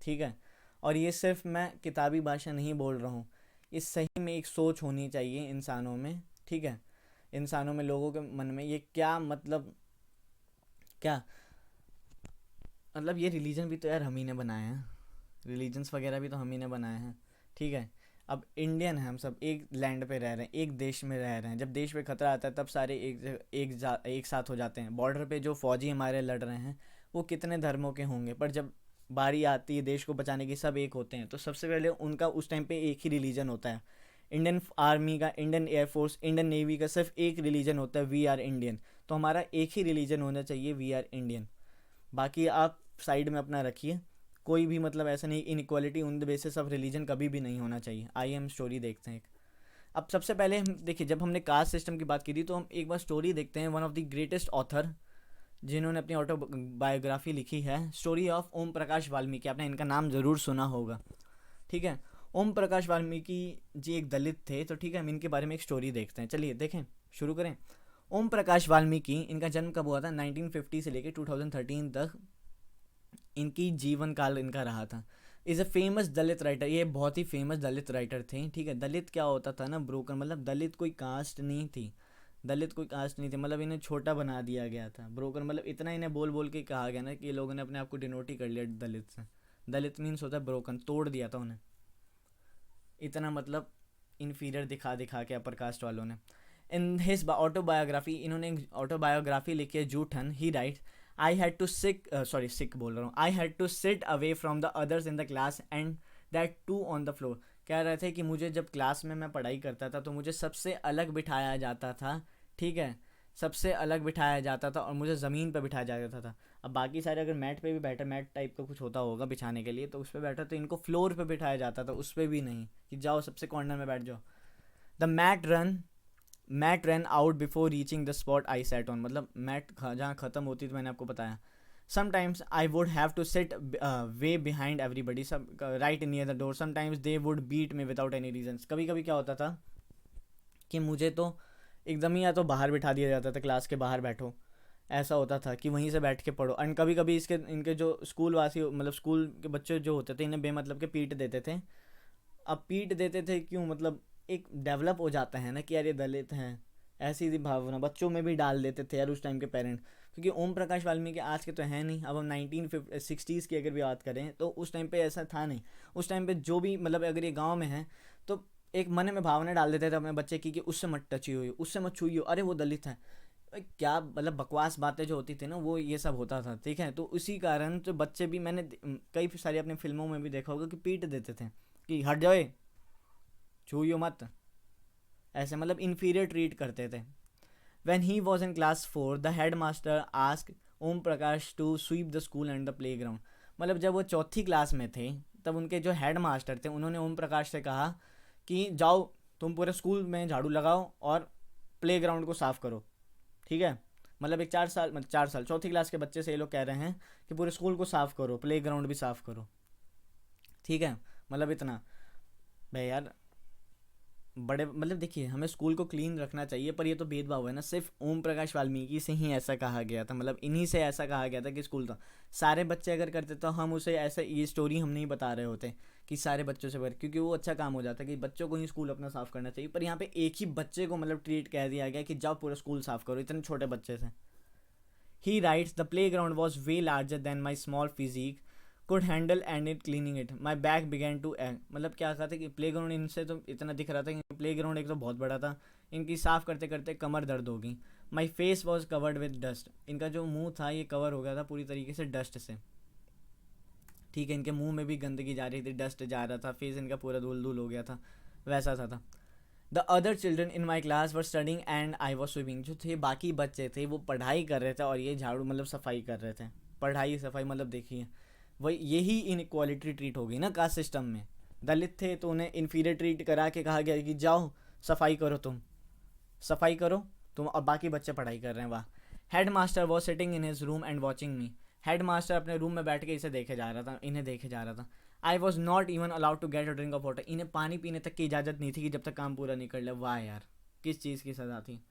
ठीक है। और ये सिर्फ मैं किताबी भाषा नहीं बोल रहा हूँ, इस सही में एक सोच होनी चाहिए इंसानों में, ठीक है। इंसानों में, लोगों के मन में ये क्या मतलब, क्या मतलब, ये रिलीजन भी तो यार हम ही ने बनाए हैं, रिलीजन्स वगैरह भी तो हम ही ने बनाए हैं, ठीक है। अब इंडियन है, हम सब एक लैंड पे रह रहे हैं, एक देश में रह रहे हैं। जब देश पे खतरा आता है तब सारे एक साथ हो जाते हैं। बॉर्डर पे जो फौजी हमारे लड़ रहे हैं वो कितने धर्मों के होंगे, पर जब बारी आती है देश को बचाने की सब एक होते हैं। तो सबसे पहले उनका उस टाइम पे एक ही रिलीजन होता है। इंडियन आर्मी का, इंडियन एयरफोर्स, इंडियन नेवी का सिर्फ एक रिलीजन होता है, वी आर इंडियन। तो हमारा एक ही रिलीजन होना चाहिए, वी आर इंडियन। बाकी आप साइड में अपना रखिए, कोई भी मतलब ऐसा नहीं, inequality on the basis of religion कभी भी नहीं होना चाहिए। आइए हम स्टोरी देखते हैं एक। अब सबसे पहले हम देखिए, जब हमने कास्ट सिस्टम की बात की थी तो हम एक बार स्टोरी देखते हैं। One of the greatest author जिन्होंने अपनी ऑटोबायोग्राफी लिखी है, स्टोरी ऑफ ओम प्रकाश वाल्मीकि। आपने इनका नाम ज़रूर सुना होगा, ठीक है। ओम प्रकाश वाल्मीकि जी एक दलित थे, तो ठीक है हम इनके बारे में एक स्टोरी देखते हैं। चलिए देखें, शुरू करें। ओम प्रकाश वाल्मीकि, इनका जन्म कब हुआ था? 1950 से लेकर 2013 तक इनकी जीवन काल इनका रहा था। Is a famous Dalit writer, ये बहुत ही फेमस दलित राइटर थे, ठीक है। दलित क्या होता था ना, ब्रोकन, मतलब दलित कोई कास्ट नहीं थी, दलित कोई कास्ट नहीं थी, मतलब इन्हें छोटा बना दिया गया था। ब्रोकन मतलब इतना इन्हें बोल बोल के कहा गया ना कि लोगों ने अपने आप को डिनोट ही कर लिया दलित से। दलित मीन्स होता है ब्रोकन, तोड़ दिया था उन्हें, इतना मतलब इन्फीरियर दिखा दिखा के अपर कास्ट वालों ने। इन हिज ऑटोबायोग्राफी, इन्होंने ऑटोबायोग्राफी लिखी है Joothan, he writes, I had to sick बोल रहा हूँ, I had to sit away from the others in the class and that too on the floor. कह रहे थे कि मुझे जब क्लास में मैं पढ़ाई करता था तो मुझे सबसे अलग बिठाया जाता था, ठीक है, सबसे अलग बिठाया जाता था और मुझे ज़मीन पर बिठाया जाता था। अब बाकी सारे अगर मैट पे भी बैठे, मैट टाइप का कुछ होता होगा बिछाने के लिए, तो उस पर बैठा, तो इनको फ्लोर पे बिठाया जाता था, उस पर भी नहीं कि जाओ सबसे कॉर्नर में बैठ जाओ। The mat run out before reaching the spot I set on, मतलब मैट जहाँ ख़त्म होती, तो मैंने आपको बताया। Sometimes I would have to sit way behind everybody, सब right near the door, sometimes they would beat me without any reason. कभी कभी क्या होता था कि मुझे तो एकदम ही या तो बाहर बिठा दिया जाता था, क्लास के बाहर बैठो, ऐसा होता था कि वहीं से बैठ के पढ़ो। एंड कभी कभी इसके इनके जो स्कूल वासी, मतलब स्कूल के बच्चे जो होते थे, इन्हें बेमतलब के पीट देते थे। अब पीट देते थे क्यों, मतलब एक डेवलप हो जाता है ना कि यार ये दलित हैं, ऐसी सी भावना बच्चों में भी डाल देते थे यार उस टाइम के पेरेंट। क्योंकि ओम प्रकाश वाल्मीकि आज के तो हैं नहीं, अब हम 1960s की अगर भी बात करें तो उस टाइम पे ऐसा था नहीं। उस टाइम पे जो भी मतलब अगर ये गाँव में है तो एक मन में भावना डाल देते थे अपने बच्चे की कि उससे मत टची हुई, उससे मत छुई हो, अरे वो दलित है। क्या मतलब बकवास बातें जो होती थी ना, वो ये सब होता था, ठीक है। तो उसी कारण तो बच्चे भी, मैंने कई सारी अपनी फिल्मों में भी देखा होगा कि पीट देते थे कि हट जाओ, छूइयो मत, ऐसे मतलब इन्फीरियर ट्रीट करते थे। When he was in class 4, the headmaster asked Om Prakash to sweep the school and the playground. मतलब जब वो चौथी क्लास में थे तब उनके जो हेड मास्टर थे उन्होंने ओम प्रकाश से कहा कि जाओ तुम पूरे स्कूल में झाड़ू लगाओ और प्ले ग्राउंड को साफ़ करो, ठीक है। मतलब एक 4 साल, मतलब 4 साल, चौथी क्लास के बच्चे से ये लोग कह रहे हैं कि पूरे स्कूल को साफ़ करो, प्ले ग्राउंड भी साफ़ करो, ठीक है। मतलब इतना भाई यार, बड़े मतलब देखिए हमें स्कूल को क्लीन रखना चाहिए, पर ये तो भेदभाव है ना, सिर्फ ओम प्रकाश वाल्मीकि से ही ऐसा कहा गया था, मतलब इन्हीं से ऐसा कहा गया था कि स्कूल था। सारे बच्चे अगर करते तो हम उसे ऐसा, ये स्टोरी हम नहीं बता रहे होते कि सारे बच्चों से क्योंकि वो अच्छा काम हो जाता कि बच्चों को ही स्कूल अपना साफ़ करना चाहिए। पर यहाँ पे एक ही बच्चे को मतलब ट्रीट कह दिया गया कि जाओ पूरा स्कूल साफ़ करो, इतने छोटे बच्चे से। He writes, the playground was way larger than my small physique could handle and it cleaning it, my back began to end, मतलब क्या था कि प्ले ग्राउंड इनसे तो इतना दिख रहा था कि प्ले ग्राउंड एक तो बहुत बड़ा था, इनकी साफ़ करते करते कमर दर्द होगी। My face was covered with dust, इनका जो मुंह था ये कवर हो गया था पूरी तरीके से डस्ट से, ठीक है। इनके मुंह में भी गंदगी जा रही थी, डस्ट जा रहा था, फेस इनका पूरा धूल धूल हो गया था, वैसा था। The other children in my class were studying and I was sweeping, जो थे बाकी बच्चे थे वो पढ़ाई कर रहे थे और ये झाड़ू मतलब सफाई कर रहे थे। पढ़ाई सफाई मतलब देखिए वही, यही इनक्वालिटी ट्रीट होगी ना कास्ट सिस्टम में। दलित थे तो उन्हें इन्फीरियर ट्रीट करा के कहा गया कि जाओ सफाई करो, तुम सफाई करो तुम, और बाकी बच्चे पढ़ाई कर रहे हैं, वाह। Head master was sitting in his room and watching me, head master अपने रूम में बैठ के इसे देखे जा रहा था, इन्हें देखे जा रहा था। I was not even allowed to get a drink of water, इन्हें पानी पीने तक की इजाज़त नहीं थी कि जब तक काम पूरा नहीं कर ले। वाह यार, किस चीज़ की सज़ा थी,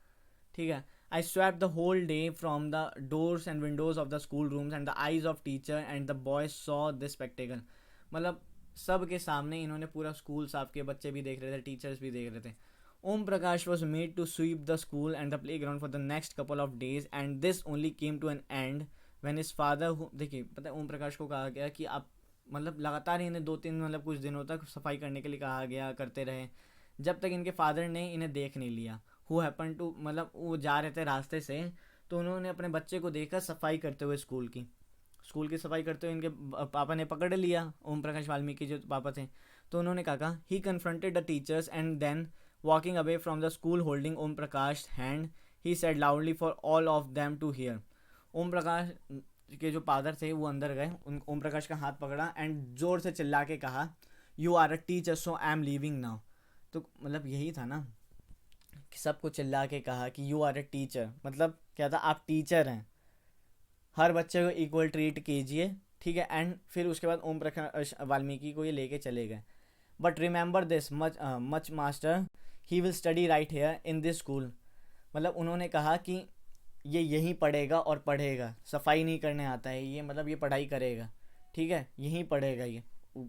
ठीक है। I swept the whole day from the doors and windows of the school rooms and the eyes of teacher and the boys saw this spectacle, मतलब सब के सामने इन्होंने पूरा स्कूल साफ किया, बच्चे भी देख रहे थे, टीचर्स भी देख रहे थे। Om Prakash was made to sweep the school and the playground for the next couple of days and this only came to an end when his father, देखिए पता है ओम प्रकाश को कहा गया कि आप मतलब लगातार इन्हें 2-3 मतलब कुछ दिनों तक सफाई करने के लिए कहा गया, करते रहे, जब तक इनके फादर ने इन्हें देख नहीं लिया। हु हैपन टू, मतलब वो जा रहे थे रास्ते से, तो उन्होंने अपने बच्चे को देखा सफाई करते हुए, स्कूल की सफाई करते हुए इनके पापा ने पकड़ लिया, ओम प्रकाश वाल्मीकि जो पापा थे। तो उन्होंने कहा, he confronted the teachers and then walking away from the school holding Om Prakash hand, he said loudly for all of them to hear. Om Prakash के जो फादर थे वो अंदर गए, उन ओम प्रकाश का हाथ पकड़ा एंड जोर से चिल्ला के कहा, you are a teacher so I am leaving now. तो मतलब यही था ना कि सबको चिल्ला के कहा कि यू आर अ टीचर, मतलब क्या था, आप टीचर हैं, हर बच्चे को इक्वल ट्रीट कीजिए, ठीक है। एंड फिर उसके बाद ओम प्रकाश वाल्मीकि को ये लेके चले गए। But remember this much master, he will study right here in this school. मतलब उन्होंने कहा कि ये यहीं पढ़ेगा और पढ़ेगा, सफाई नहीं करने आता है ये, मतलब ये पढ़ाई करेगा, ठीक है, यहीं पढ़ेगा ये,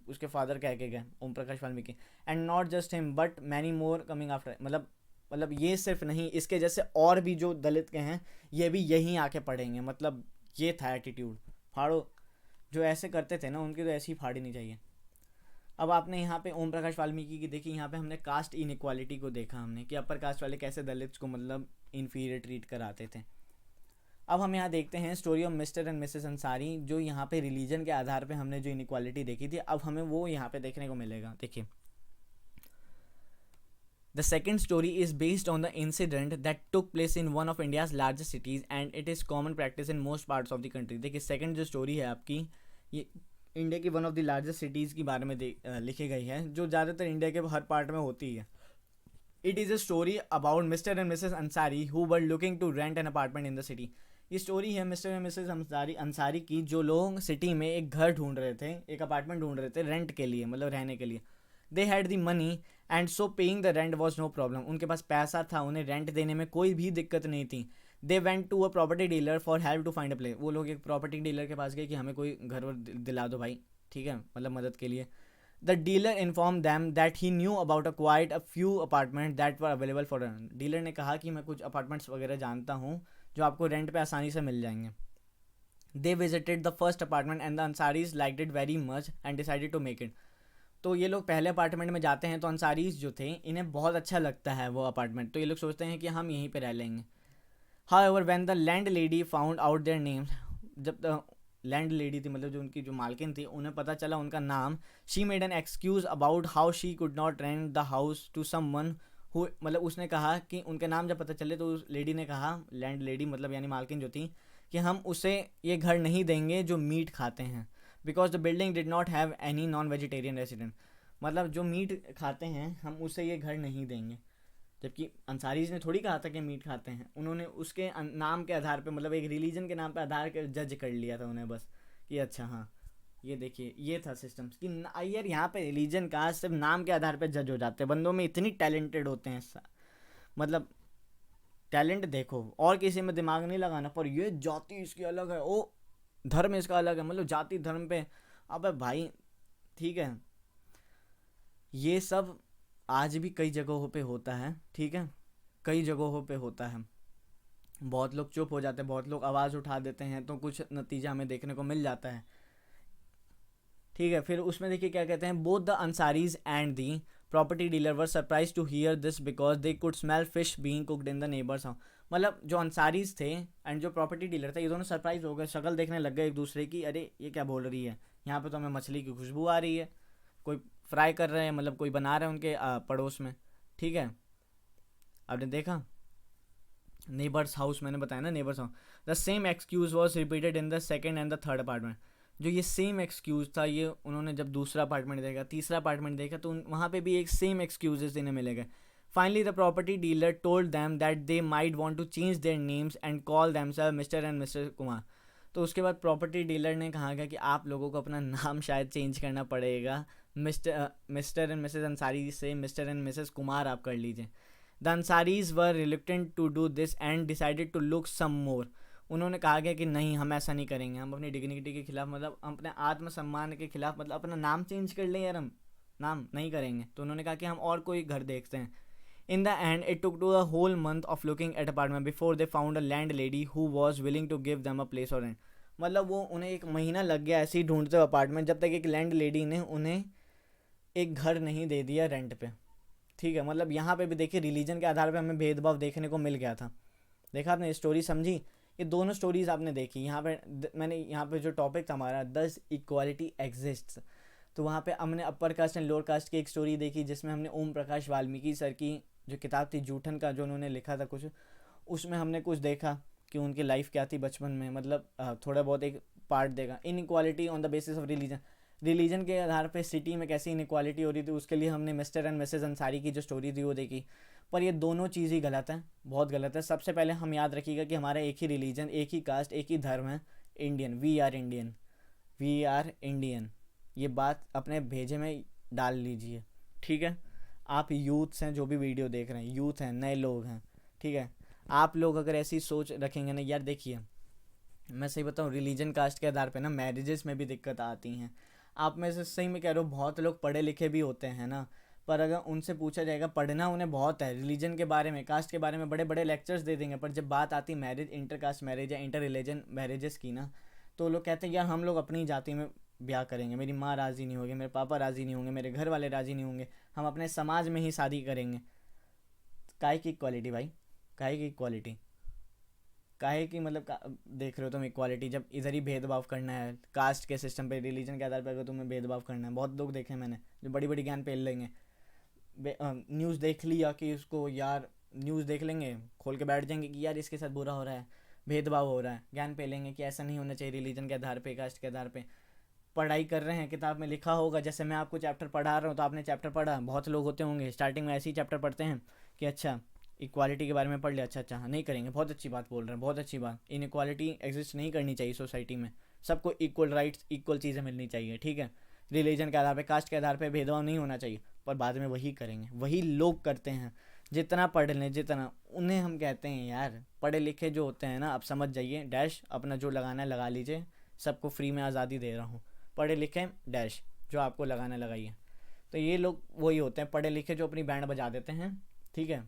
उसके फादर कह के गए Om Prakash Valmiki. And not just him but many more coming after, मतलब ये सिर्फ नहीं, इसके जैसे और भी जो दलित के हैं ये भी यहीं आके पढ़ेंगे। मतलब ये था एटीट्यूड, फाड़ो, जो ऐसे करते थे ना उनकी तो ऐसी ही फाड़नी चाहिए। अब आपने यहाँ पे ओम प्रकाश वाल्मीकि की देखी, यहाँ पे हमने कास्ट इनइक्वालिटी को देखा हमने कि अपर कास्ट वाले कैसे दलित्स को मतलब इन्फीरियर ट्रीट कराते थे। अब हम यहाँ देखते हैं story of mister and Mrs Ansari, जो यहाँ पे रिलीजन के आधार पे हमने जो इनइक्वालिटी देखी थी, अब हमें वो यहाँ पे देखने को मिलेगा। देखिए, the second story is based on the incident that took place in one of India's largest cities and it is common practice in most parts of the country. देखिए, सेकेंड जो स्टोरी है आपकी, ये इंडिया की one of the largest cities के बारे में लिखी गई है, जो ज़्यादातर इंडिया के हर पार्ट में होती है। It is a story about Mr and Mrs Ansari who were looking to rent an apartment in the city. ये स्टोरी है मिस्टर एंड मिसेस अंसारी की, जो लोग सिटी में एक घर ढूंढ रहे थे, एक अपार्टमेंट ढूंढ रहे थे रेंट के लिए, मतलब रहने के लिए। They had the money and so paying the rent was no problem. उनके पास पैसा था, उन्हें रेंट देने में कोई भी दिक्कत नहीं थी। They went to a property dealer for help to find a place. वो लोग एक प्रॉपर्टी डीलर के पास गए कि हमें कोई घर वर दिला दो भाई, ठीक है, मतलब मदद के लिए। The dealer inform them that he knew about a quite a few apartment that were available for rent. Dealer ने कहा कि मैं कुछ अपार्टमेंट्स वगैरह जानता हूँ जो आपको रेंट पे आसानी से मिल जाएंगे। They visited the first apartment and the Ansaris liked it very much and decided to make it. तो ये लोग पहले अपार्टमेंट में जाते हैं तो अंसारीज जो थे इन्हें बहुत अच्छा लगता है वो अपार्टमेंट, तो ये लोग सोचते हैं कि हम यहीं पे रह लेंगे। However when the land lady found out their names, जब लैंड लेडी थी, मतलब जो उनकी जो मालकिन थी, उन्हें पता चला उनका नाम, she made an excuse about how she could not rent the house to someone who, मतलब उसने कहा कि उनके नाम जब पता चले तो उस लेडी ने कहा, लैंड लेडी मतलब यानी मालकिन जो थी, कि हम उसे ये घर नहीं देंगे जो मीट खाते हैं, because the building did not have any non vegetarian resident. मतलब जो मीट खाते हैं हम उसे ये घर नहीं देंगे। जबकि अंसारीज ने थोड़ी कहा था कि मीट खाते हैं, उन्होंने उसके नाम के आधार पे, मतलब एक रिलीजन के नाम पे आधार के जज कर लिया था उन्हें बस, कि अच्छा हाँ ये देखिए ये था सिस्टम कि यार यहाँ पे रिलीजन का सिर्फ नाम के आधार पे जज हो जाते हैं। बंदों में इतनी टैलेंटेड होते हैं, मतलब टैलेंट देखो, और किसी में दिमाग नहीं लगाना, पर ये जाति इसकी अलग है, ओ धर्म इसका अलग है, मतलब जाति धर्म पे, अबे भाई ठीक है, ये सब आज भी कई जगहों पे होता है, ठीक है, कई जगहों पे होता है। बहुत लोग चुप हो जाते हैं, बहुत लोग आवाज़ उठा देते हैं, तो कुछ नतीजा हमें देखने को मिल जाता है, ठीक है। फिर उसमें देखिए क्या कहते हैं, both the Ansaris and the property dealer were surprise to hear this because they could smell fish being cooked in the neighbours house. मतलब जो अंसारीज थे एंड जो प्रॉपर्टी डीलर थे, ये दोनों सरप्राइज हो गए, शक्ल देखने लग गए एक दूसरे की, अरे ये क्या बोल रही है, यहाँ पे तो हमें मछली की खुशबू आ रही है, कोई फ्राई कर रहे हैं, मतलब कोई बना रहे हैं उनके पड़ोस में, ठीक है। आपने देखा नेबर्स हाउस, मैंने बताया ना neighbours house. The same excuse was repeated in the second and the third apartment. जो ये सेम एक्सक्यूज़ था, ये उन्होंने जब दूसरा अपार्टमेंट देखा, तीसरा अपार्टमेंट देखा, तो वहाँ पे भी एक सेम एक्सक्यूजेस इन्हें मिलेगा। Finally the property dealer told them that they might want to change their names and call themself Mr and Mr Kumar. तो उसके बाद प्रॉपर्टी डीलर ने कहा कि आप लोगों को अपना नाम शायद चेंज करना पड़ेगा, मिस्टर एंड मिसेस अंसारी से मिस्टर एंड मिसेस कुमार आप कर लीजिए। The Ansaris were reluctant to do this and decided to look some more. उन्होंने कहा गया कि नहीं, हम ऐसा नहीं करेंगे, हम अपनी डिग्निटी के खिलाफ, मतलब अपने आत्मसम्मान के खिलाफ, मतलब अपना नाम चेंज कर लें यार, हम नाम नहीं करेंगे। तो उन्होंने कहा कि हम और कोई घर देखते हैं। In the end it took to a whole month of looking at apartment before they found a landlady who was willing to give them a place और रेंट। मतलब वो उन्हें 1 महीना लग गया ऐसे ही ढूंढते हुए अपार्टमेंट, जब तक एक लैंड लेडी ने उन्हें एक घर नहीं दे दिया रेंट पे। ठीक है, मतलब यहाँ पे भी देखिए रिलीजन के आधार पे हमें भेदभाव देखने को मिल गया था। देखा आपने स्टोरी, समझी? ये दोनों स्टोरीज आपने देखी। यहाँ पे मैंने यहाँ पे जो टॉपिक था हमारा, दस इक्वालिटी एग्जिस्ट्स, तो वहाँ पे हमने upper caste and lower caste की एक स्टोरी देखी, जिसमें हमने ओम प्रकाश वाल्मीकि सर की जो किताब थी जूठन का, जो उन्होंने लिखा था कुछ, उसमें हमने कुछ देखा कि उनकी लाइफ क्या थी बचपन में, मतलब थोड़ा बहुत एक पार्ट देखा। इन equality on the basis of religion, religion के आधार पे सिटी में कैसी इनक्वालिटी हो रही थी, उसके लिए हमने मिस्टर एंड मिसेज अंसारी की जो स्टोरी थी वो देखी। पर ये दोनों चीज़ ही गलत है, बहुत गलत है। सबसे पहले हम याद रखिएगा कि हमारा एक ही रिलीजन, एक ही कास्ट, एक ही धर्म है, Indian. We are Indian, we are Indian. ये बात अपने भेजे में डाल लीजिए, ठीक है? आप यूथ्स हैं जो भी वीडियो देख रहे हैं, यूथ हैं, नए लोग हैं, ठीक है? आप लोग अगर ऐसी सोच रखेंगे ना यार, देखिए मैं सही बताऊँ, रिलीजन कास्ट के आधार पे ना मैरिजेस में भी दिक्कत आती हैं। आप में से सही में कह रहे हो, बहुत लोग पढ़े लिखे भी होते हैं ना, पर अगर उनसे पूछा जाएगा, पढ़ना उन्हें बहुत है, रिलीजन के बारे में, कास्ट के बारे में बड़े बड़े लेक्चर्स दे देंगे, पर जब बात आती मैरिज, इंटर कास्ट मैरिज या इंटर रिलीजन मैरिजेस की ना, तो लोग कहते हैं यार हम लोग अपनी जाति में ब्याह करेंगे, मेरी माँ राज़ी नहीं होगी, मेरे पापा राज़ी नहीं होंगे, मेरे घर वाले राज़ी नहीं होंगे, हम अपने समाज में ही शादी करेंगे। काहे की इक्वालिटी भाई, काहे की इक्वालिटी, काहे की मतलब देख रहे हो तुम इक्वालिटी, जब इधर ही भेदभाव करना है कास्ट के सिस्टम पे, रिलीजन के आधार पर अगर तुम्हें भेदभाव करना है। बहुत लोग देखे मैंने जो बड़ी बड़ी ज्ञान पेल लेंगे, न्यूज़ देख लिया कि उसको यार, न्यूज़ देख लेंगे, खोल के बैठ जाएंगे कि यार इसके साथ बुरा हो रहा है, भेदभाव हो रहा है, ज्ञान पे लेंगे कि ऐसा नहीं होना चाहिए रिलीजन के आधार पे, कास्ट के आधार पे। पढ़ाई कर रहे हैं, किताब में लिखा होगा, जैसे मैं आपको चैप्टर पढ़ा रहा हूँ तो आपने चैप्टर पढ़ा, बहुत लोग होते होंगे स्टार्टिंग में ऐसे ही चैप्टर पढ़ते हैं कि अच्छा इक्वालिटी के बारे में पढ़ लिया, अच्छा अच्छा हाँ नहीं करेंगे, बहुत अच्छी बात बोल रहे हैं, बहुत अच्छी बात, इनक्वालिटी एग्जिस्ट नहीं करनी चाहिए सोसाइटी में, सबको इक्वल राइट्स, इक्वल चीज़ें मिलनी चाहिए, ठीक है? रिलीजन के आधार पे, कास्ट के आधार पे भेदभाव नहीं होना चाहिए। पर बाद में वही करेंगे, वही लोग करते हैं जितना पढ़ लें, जितना उन्हें हम कहते हैं यार पढ़े लिखे जो होते हैं ना, अब समझ जाइए, डैश अपना जो लगाना है लगा लीजिए, सबको फ्री में आज़ादी दे रहा हूँ, पढ़े लिखे डैश जो आपको लगाना लगाइए। तो ये लोग वही होते हैं पढ़े लिखे जो अपनी बैंड बजा देते हैं, ठीक है?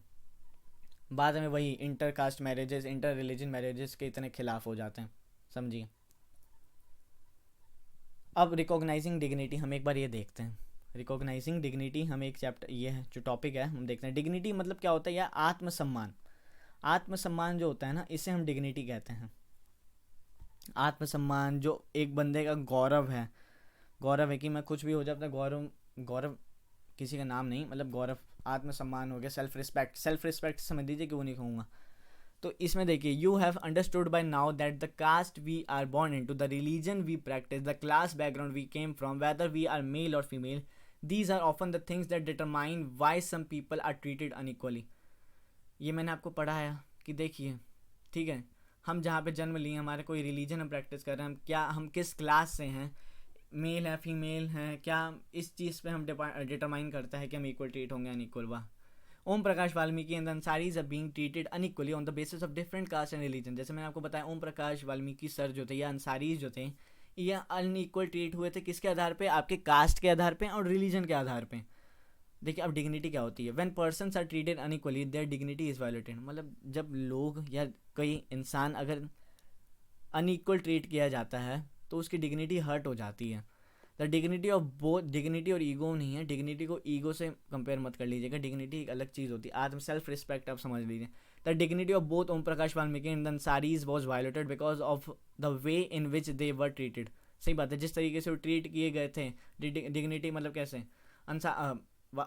बाद में वही inter caste marriages, inter religion marriages के इतने खिलाफ हो जाते हैं, समझिए। अब रिकॉग्नाइजिंग डिग्निटी हम एक बार ये देखते हैं। रिकॉग्नाइजिंग डिग्निटी हम एक चैप्टर, ये है जो टॉपिक है, हम देखते हैं डिग्निटी मतलब क्या होता है। यह आत्मसम्मान, आत्मसम्मान जो होता है ना, इसे हम डिग्निटी कहते हैं। आत्मसम्मान जो एक बंदे का गौरव है, गौरव है कि मैं कुछ भी हो जाए अपना गौरव, गौरव किसी का नाम नहीं, मतलब गौरव, आत्मसम्मान हो गया, सेल्फ रिस्पेक्ट, सेल्फ रिस्पेक्ट समझ लीजिए, क्यों नहीं कहूँगा। तो इसमें देखिए, you have understood by now that the caste we are born into, the religion we practise, the class background we came from, whether we are male or female, these are often the things that determine why some people are treated unequally. ये मैंने आपको पढ़ाया कि देखिए, ठीक है, हम जहाँ पे जन्म लिए, हमारे कोई रिलीजन हम प्रैक्टिस कर रहे हैं, हम क्या, हम किस क्लास से हैं, मेल है फीमेल है, क्या इस चीज़ पे हम डिटरमाइन करता है कि हम इक्वल ट्रीट होंगे अनइक्वल। वाह। Om Prakash Valmiki and Ansaris are being treated unequally on the basis of different caste and religion. जैसे मैंने आपको बताया, ओम प्रकाश वाल्मीकि सर जो थे या अंसारीज जो थे, ये अनइक्वल ट्रीट हुए थे किसके आधार पे, आपके कास्ट के आधार पे और रिलीजन के आधार पे। देखिए अब डिग्निटी क्या होती है, when persons are treated unequally their dignity is violated. मतलब जब लोग या कोई इंसान अगर अनइक्वल ट्रीट किया जाता है तो उसकी डिग्निटी हर्ट हो जाती है। The dignity of both, dignity और ईगो नहीं है, डिग्निटी को ईगो से कंपेयर मत कर लीजिएगा, डिग्निटी एक अलग चीज़ होती है, आत्म सेल्फ रिस्पेक्ट आप समझ लीजिए। The dignity of both Om Prakash Valmiki and Ansaris was violated because of the way in which they were treated. सही बात है, जिस तरीके से वो ट्रीट किए गए थे, डिग्निटी मतलब कैसे,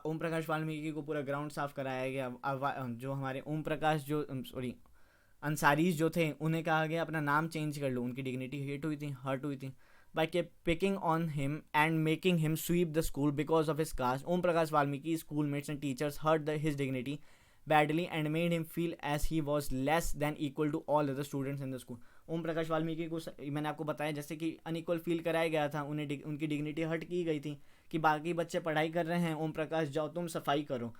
ओम प्रकाश वाल्मीकि को पूरा ग्राउंड साफ कराया गया, जो हमारे ओम प्रकाश जो सॉरी अंसारीज जो थे उन्हें कहा गया अपना नाम चेंज कर लो, उनकी डिग्निटी हिट हुई थी, हर्ट हुई थी by picking on him and making him sweep the school because of his caste. Om Prakash Valmiki's schoolmates and teachers hurt his dignity badly and made him feel as he was less than equal to all other students in the school. ओम प्रकाश वाल्मीकि को मैंने आपको बताया जैसे कि अनइक्वल फील कराया गया था, उन्हें उनकी डिग्निटी हर्ट की गई थी कि बाकी बच्चे पढ़ाई कर रहे हैं, ओम प्रकाश जाओ तुम सफाई करो,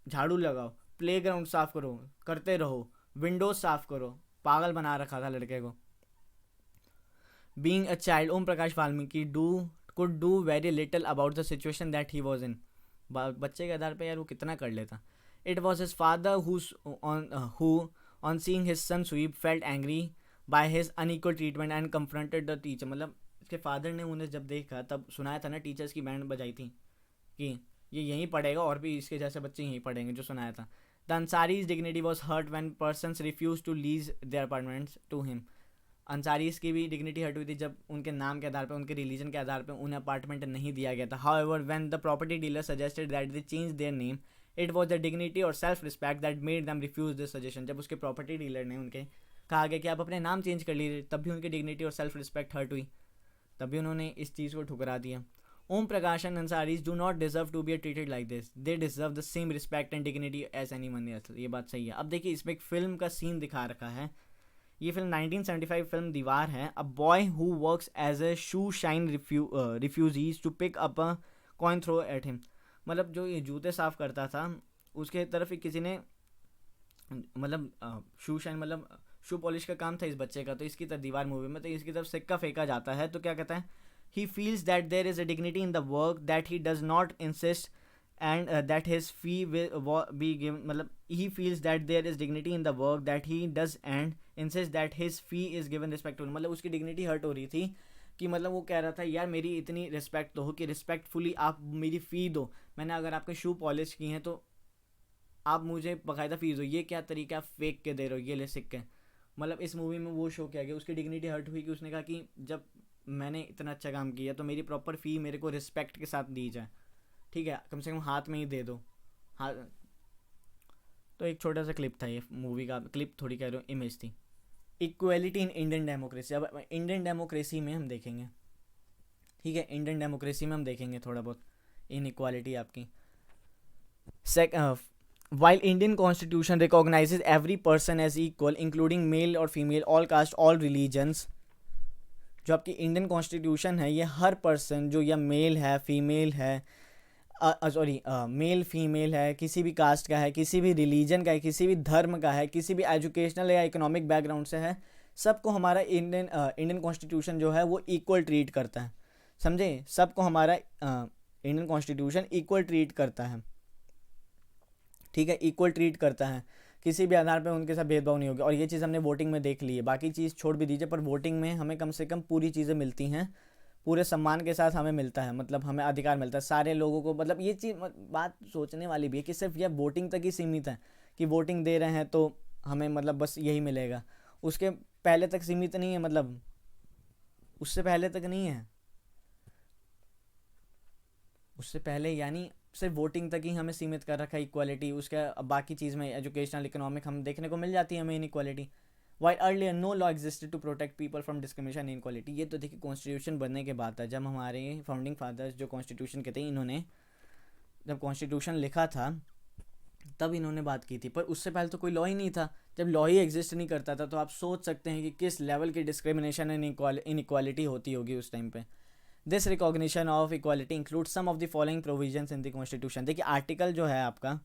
झाड़ू लगाओ, प्लेग्राउंड साफ करो, करते रहो, विंडोज साफ करो, पागल बना रखा था लड़के को। Being a child, Om Prakash Valmiki could do very little about the situation that he was in. बच्चे के आधार पे यार वो कितना कर लेता। It was his father who on seeing his son sweep felt angry by his unequal treatment and confronted the teacher, मतलब इसके फादर ने उन्हें जब देखा तब सुनाया था ना, टीचर्स की बैंड बजाई थी कि ये यहीं पढ़ेगा और भी इसके जैसे बच्चे यहीं पढ़ेंगे, जो सुनाया था। The Ansaris dignity was hurt when persons refuse to lease their apartments to him. Ansaris की भी डिग्निटी हर्ट हुई थी जब उनके नाम के आधार पर, उनके रिलीजन के आधार पर उन्हें अपार्टमेंट नहीं दिया गया था। However when the property dealer suggested that they change their name, it was the dignity और self respect that made them refuse this suggestion. जब उसके प्रॉपर्टी डीलर ने उनके कहा गया कि आप अपने नाम चेंज कर लीजिए, तब भी उनकी डिग्निटी और सेल्फ रिस्पेक्ट हर्ट हुई, तभी उन्होंने इस चीज़ को ठुकरा दिया। Om Prakash and Ansaris do not deserve to be treated like this, they deserve the same respect and dignity as anyone else. ये बात सही है। अब देखिए इसमें एक फिल्म का सीन दिखा रखा है। ये फिल्म 1975 फिल्म दीवार है। A boy who works as a shoe shine refuses to pick up a coin throw at him, मतलब जो ये जूते साफ करता था उसके तरफ ही किसी ने, मतलब शू शाइन मतलब शू पॉलिश का काम था इस बच्चे का, तो इसकी तरफ दीवार मूवी में तो इसकी तरफ सिक्का फेंका जाता है। तो क्या कहता है, he feels that there is a dignity in the work that he does not insist and that his fee be given, मतलब he feels that there is dignity in the work that he does and insist that his fee is given respectful, मतलब उसकी डिग्निटी हर्ट हो रही थी कि मतलब वो कह रहा था यार मेरी इतनी रिस्पेक्ट तो हो कि रिस्पेक्टफुली आप मेरी फ़ी दो, मैंने अगर आपके शू पॉलिश की हैं तो आप मुझे बाकायदा फीस दो, ये क्या तरीका फेंक के दे रहे हो, ये ले सिक्के। मतलब इस मूवी में वो शो किया गया, उसकी डिग्निटी हर्ट हुई कि उसने कहा कि जब मैंने इतना अच्छा काम किया तो मेरी प्रॉपर फ़ी मेरे को रिस्पेक्ट के साथ दी जाए, ठीक है, कम से कम हाथ में ही दे दो। हाँ, तो एक छोटा सा क्लिप था, ये मूवी का क्लिप थोड़ी कह रहा हूँ, इमेज थी। इक्वलिटी इन इंडियन डेमोक्रेसी, अब इंडियन डेमोक्रेसी में हम देखेंगे, ठीक है, इंडियन डेमोक्रेसी में हम देखेंगे थोड़ा बहुत इन इक्वालिटी आपकी। While Indian constitution recognizes every person as equal, including male और female, all caste, all religions, जो आपकी इंडियन कॉन्स्टिट्यूशन है ये हर पर्सन जो या मेल है, फीमेल है, मेल फीमेल है, किसी भी कास्ट का है, किसी भी रिलीजन का है, किसी भी धर्म का है, किसी भी एजुकेशनल या इकोनॉमिक बैकग्राउंड से है, सबको हमारा इंडियन कॉन्स्टिट्यूशन जो है वो इक्वल ट्रीट करता है। समझे, सबको हमारा इंडियन कॉन्स्टिट्यूशन इक्वल ट्रीट करता है, ठीक है, इक्वल ट्रीट करता है, किसी भी आधार पे उनके साथ भेदभाव नहीं होगा। और ये चीज़ हमने वोटिंग में देख ली है, बाकी चीज़ छोड़ भी दीजिए, पर वोटिंग में हमें कम से कम पूरी चीज़ें मिलती हैं, पूरे सम्मान के साथ हमें मिलता है, मतलब हमें अधिकार मिलता है सारे लोगों को। मतलब ये चीज़ बात सोचने वाली भी है कि सिर्फ यह वोटिंग तक ही सीमित है कि वोटिंग दे रहे हैं तो हमें मतलब बस यही मिलेगा, उसके पहले तक सीमित नहीं है, मतलब उससे पहले तक नहीं है, उससे पहले यानी सिर्फ वोटिंग तक ही हमें सीमित कर रखा है इक्वालिटी। उसका बाकी चीज़ में एजुकेशनल इकोनॉमिक हम देखने को मिल जाती है हमें inequality. While earlier no law existed to protect people from discrimination inequality. ये तो देखिए कॉन्स्टिट्यूशन बनने के बाद था, जब हमारे फाउंडिंग फादर्स जो कॉन्स्टिट्यूशन के थे, इन्होंने जब कॉन्स्टिट्यूशन लिखा था तब इन्होंने बात की थी, पर उससे पहले तो कोई लॉ ही नहीं था। जब लॉ ही एग्जिस्ट नहीं करता था तो आप सोच सकते हैं कि किस लेवल की डिस्क्रिमिनेशन एंड इनइक्वालिटी होती होगी उस टाइम पे। This recognition of equality include some of the following provisions in the constitution. देखिए आर्टिकल जो है आपका,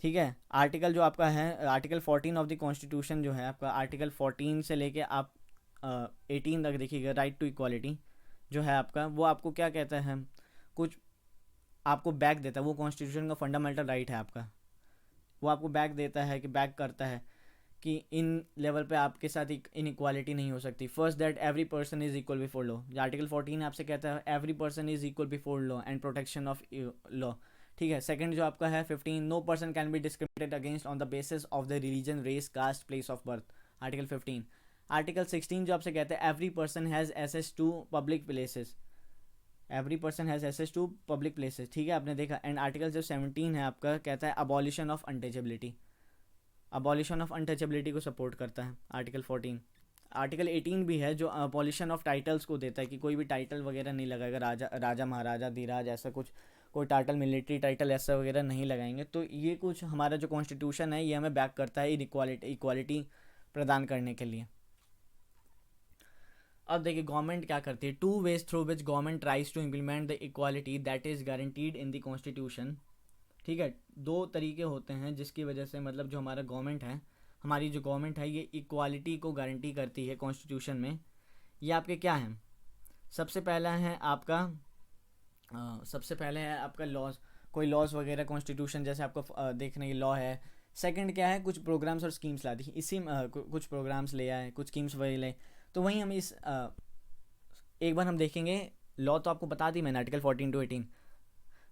ठीक है, आर्टिकल जो आपका है आर्टिकल 14 ऑफ द कॉन्स्टिट्यूशन जो है आपका, आर्टिकल 14 से लेके आप 18 तक देखिएगा, राइट टू इक्वालिटी जो है आपका, वो आपको क्या कहता है, कुछ आपको बैक देता है, वो कॉन्स्टिट्यूशन का फंडामेंटल राइट है आपका, वो आपको बैक देता है कि बैक करता है कि इन लेवल पे आपके साथ इनइक्वालिटी नहीं हो सकती। First that every person is equal before law, article 14 आपसे कहता है every person is equal before law and protection of law, ठीक है। सेकंड जो आपका है 15, no person can be discriminated against on the basis of the religion, race, caste, place of birth, article 15। Article 16 जो आपसे कहता है every person has access to public places, every person has access to public places, ठीक है, आपने देखा। एंड आर्टिकल जो 17 है आपका कहता है abolition of untouchability, abolition of untouchability को सपोर्ट करता है आर्टिकल 14। आर्टिकल 18 भी है जो अबॉलिशन ऑफ टाइटल्स को देता है कि कोई भी टाइटल वगैरह नहीं लगाएगा, राजा राजा महाराजा धीराज ऐसा कुछ, कोई टाइटल मिलिट्री टाइटल ऐसा वगैरह नहीं लगाएंगे। तो ये कुछ हमारा जो कॉन्स्टिट्यूशन है ये हमें बैक करता है इक्वालिटी प्रदान करने के लिए। अब देखिए गवर्नमेंट क्या करती है, two ways through which government tries to implement the equality that is guaranteed in the constitution, ठीक है। दो तरीके होते हैं जिसकी वजह से मतलब जो हमारा गवर्नमेंट है, हमारी जो गवर्नमेंट है ये इक्वालिटी को गारंटी करती है कॉन्स्टिट्यूशन में। ये आपके क्या हैं, सबसे पहला है आपका सबसे पहले है आपका लॉज, कोई लॉज वगैरह कॉन्स्टिट्यूशन जैसे आपको देखने की लॉ है सेकंड क्या है, कुछ प्रोग्राम्स और स्कीम्स ला दी, इसी कुछ प्रोग्राम्स ले आए, कुछ स्कीम्स वही ले। तो वहीं हम इस एक बार हम देखेंगे, लॉ तो आपको बता दी मैंने आर्टिकल 14 to 18,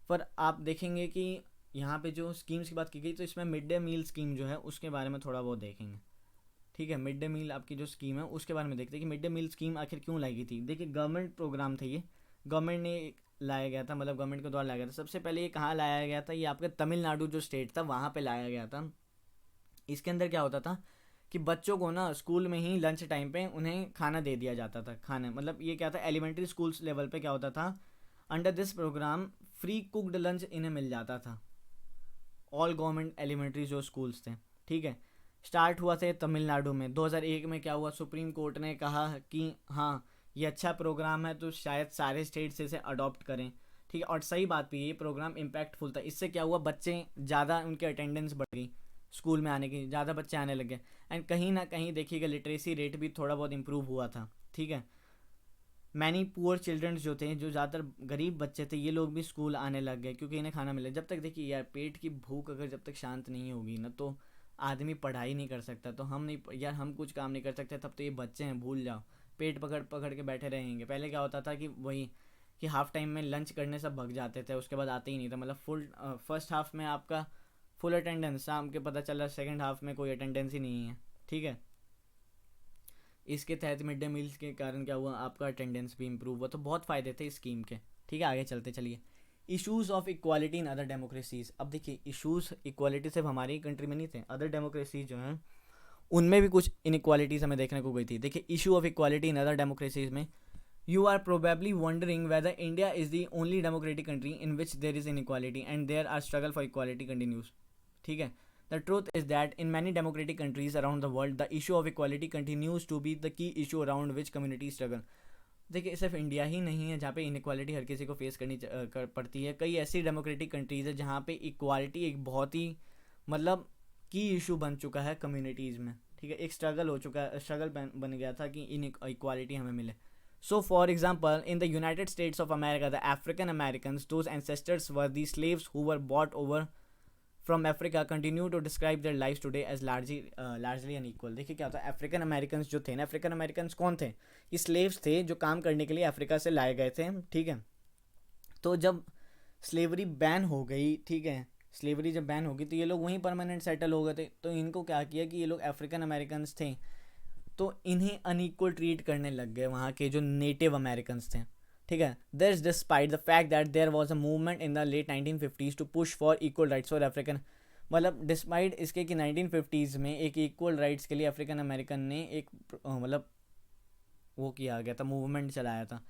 पर आप देखेंगे कि यहाँ पे जो स्कीम्स की बात की गई तो इसमें मिड डे मील स्कीम जो है उसके बारे में थोड़ा बहुत देखेंगे। ठीक है, मिड डे मील आपकी जो स्कीम है उसके बारे में देखते हैं कि मिड डे मील स्कीम आखिर क्यों लाई गई थी। देखिए, गवर्नमेंट प्रोग्राम थे ये, गवर्नमेंट ने लाया गया था, मतलब गवर्नमेंट के द्वारा लाया गया था। सबसे पहले ये कहाँ लाया गया था, ये आपका तमिलनाडु जो स्टेट था वहाँ पे लाया गया था। इसके अंदर क्या होता था कि बच्चों को ना स्कूल में ही लंच टाइम पे उन्हें खाना दे दिया जाता था। खाना मतलब ये क्या था, एलिमेंट्री स्कूल्स लेवल पे क्या होता था, under this programme free cooked lunch इन्हें मिल जाता था, ऑल गवर्नमेंट एलिमेंट्री जो स्कूल्स थे। ठीक है, स्टार्ट हुआ थे तमिलनाडु में। 2001 में क्या हुआ, सुप्रीम कोर्ट ने कहा कि हाँ ये अच्छा प्रोग्राम है तो शायद सारे स्टेट्स इसे अडॉप्ट करें। ठीक है, और सही बात भी, ये प्रोग्राम इम्पैक्टफुल था। इससे क्या हुआ, बच्चे ज़्यादा उनकी अटेंडेंस बढ़ गई, स्कूल में आने की ज़्यादा बच्चे आने लगे। एंड कहीं ना कहीं देखिएगा लिटरेसी रेट भी थोड़ा बहुत इम्प्रूव हुआ था। ठीक है, मैनी पुअर चिल्ड्रन जो थे, जो ज़्यादातर गरीब बच्चे थे, ये लोग भी स्कूल आने लग गए क्योंकि इन्हें खाना मिले। जब तक देखिए यार, पेट की भूख अगर जब तक शांत नहीं होगी ना तो आदमी पढ़ाई नहीं कर सकता। तो हम नहीं यार, हम कुछ काम नहीं कर सकते तब तो ये बच्चे हैं भूल जाओ, पेट पकड़ पकड़ के बैठे रहेंगे। पहले क्या होता था कि वही कि हाफ टाइम में लंच करने सब भग जाते थे, उसके बाद आते ही नहीं था। मतलब फुल फर्स्ट हाफ में आपका फुल अटेंडेंस, शाम के पता चला सेकंड हाफ में कोई अटेंडेंस ही नहीं है। ठीक है, इसके तहत मिड डे मील्स के कारण क्या हुआ, आपका अटेंडेंस भी इम्प्रूव हुआ। तो बहुत फ़ायदे थे इस स्कीम के। ठीक है, आगे चलते चलिए। Issues of equality in other democracies. अब देखिए, इश्यूज़ इक्वालिटी सिर्फ हमारी कंट्री में नहीं थे, अदर डेमोक्रेसीज जो हैं उनमें भी कुछ इनइक्वालिटीज़ हमें देखने को गई थी। देखिए, issue of equality in other democracies में, you are probably wondering whether India is the only democratic country in which there is inequality and there are struggle for equality continues. ठीक है, the truth is that in many democratic countries around the world, the issue of equality continues to be the key issue around which communities struggle. देखिए, सिर्फ इंडिया ही नहीं है जहाँ पे इनइक्वालिटी हर किसी को फेस करनी पड़ती है। कई ऐसी डेमोक्रेटिक कंट्रीज़ है जहाँ पे इक्वालिटी एक बहुत ही मतलब की इशू बन चुका है कम्युनिटीज़ में। ठीक है, एक स्ट्रगल हो चुका है, स्ट्रगल बन गया था कि इन इक्वालिटी हमें मिले। So for example, in the United States of America, the African American those ancestors were the slaves who were bought over from Africa continue to describe their life today as largely unequal. देखिए क्या होता है, अफ्रीकन अमेरिकन जो थे ना, अफ्रीकन अमेरिकन कौन थे, ये स्लेव्स थे जो काम करने के लिए अफ्रीका से लाए गए थे। ठीक है, तो जब स्लेवरी बैन हो गई, ठीक है, स्लेवरी जब बैन होगी तो ये लोग वहीं परमानेंट सेटल हो गए थे। तो इनको क्या किया कि ये लोग अफ्रीकन अमेरिकन थे तो इन्हें अनइक्वल ट्रीट करने लग गए वहाँ के जो नेटिव अमेरिकन थे। ठीक है, this despite the fact that there was a movement in the late 1950s to push for equal rights for African. मतलब डिस्पाइट इसके कि 1950s में एक इक्वल राइट्स के लिए अफ्रीकन अमेरिकन ने एक मतलब वो किया गया था, मूवमेंट चलाया था।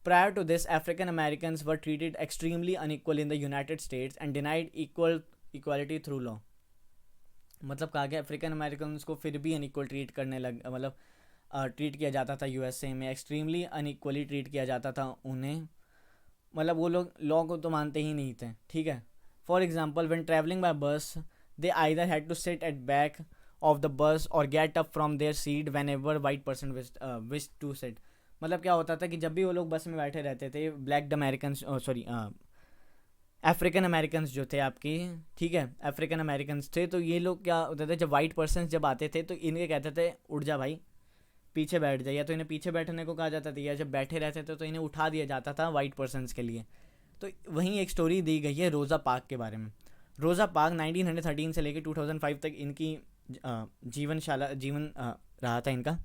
Prior to this African American were treated extremely unequal in the United States and denied equality through law. मतलब कहा गया अफ्रीकन अमेरिकन को फिर भी अनइक्वल ट्रीट करने लग मतलब ट्रीट किया जाता था। यूएसए में एक्सट्रीमली अनइक्वली ट्रीट किया जाता था उन्हें। मतलब वो लोग लॉ को तो मानते ही नहीं थे। ठीक है, for example when travelling by bus they either had to sit at back of the bus और get up from their seat whenever white person wish to sit. मतलब क्या होता था कि जब भी वो लोग बस में बैठे रहते थे, black American sorry African American जो थे आपकी, ठीक है, अफ्रीकन अमेरिकन थे, तो ये लोग क्या होते थे, जब वाइट पर्सन जब आते थे तो इनके कहते थे उठ जा भाई, पीछे बैठ जाए, या तो इन्हें पीछे बैठने को कहा जाता था, या जब बैठे रहते थे तो इन्हें उठा दिया जाता था वाइट पर्सनस के लिए। तो वहीं एक स्टोरी दी गई है रोज़ा पार्क के बारे में। रोज़ा पार्क 1913 से लेकर 2005 तक इनकी जीवन रहा था इनका।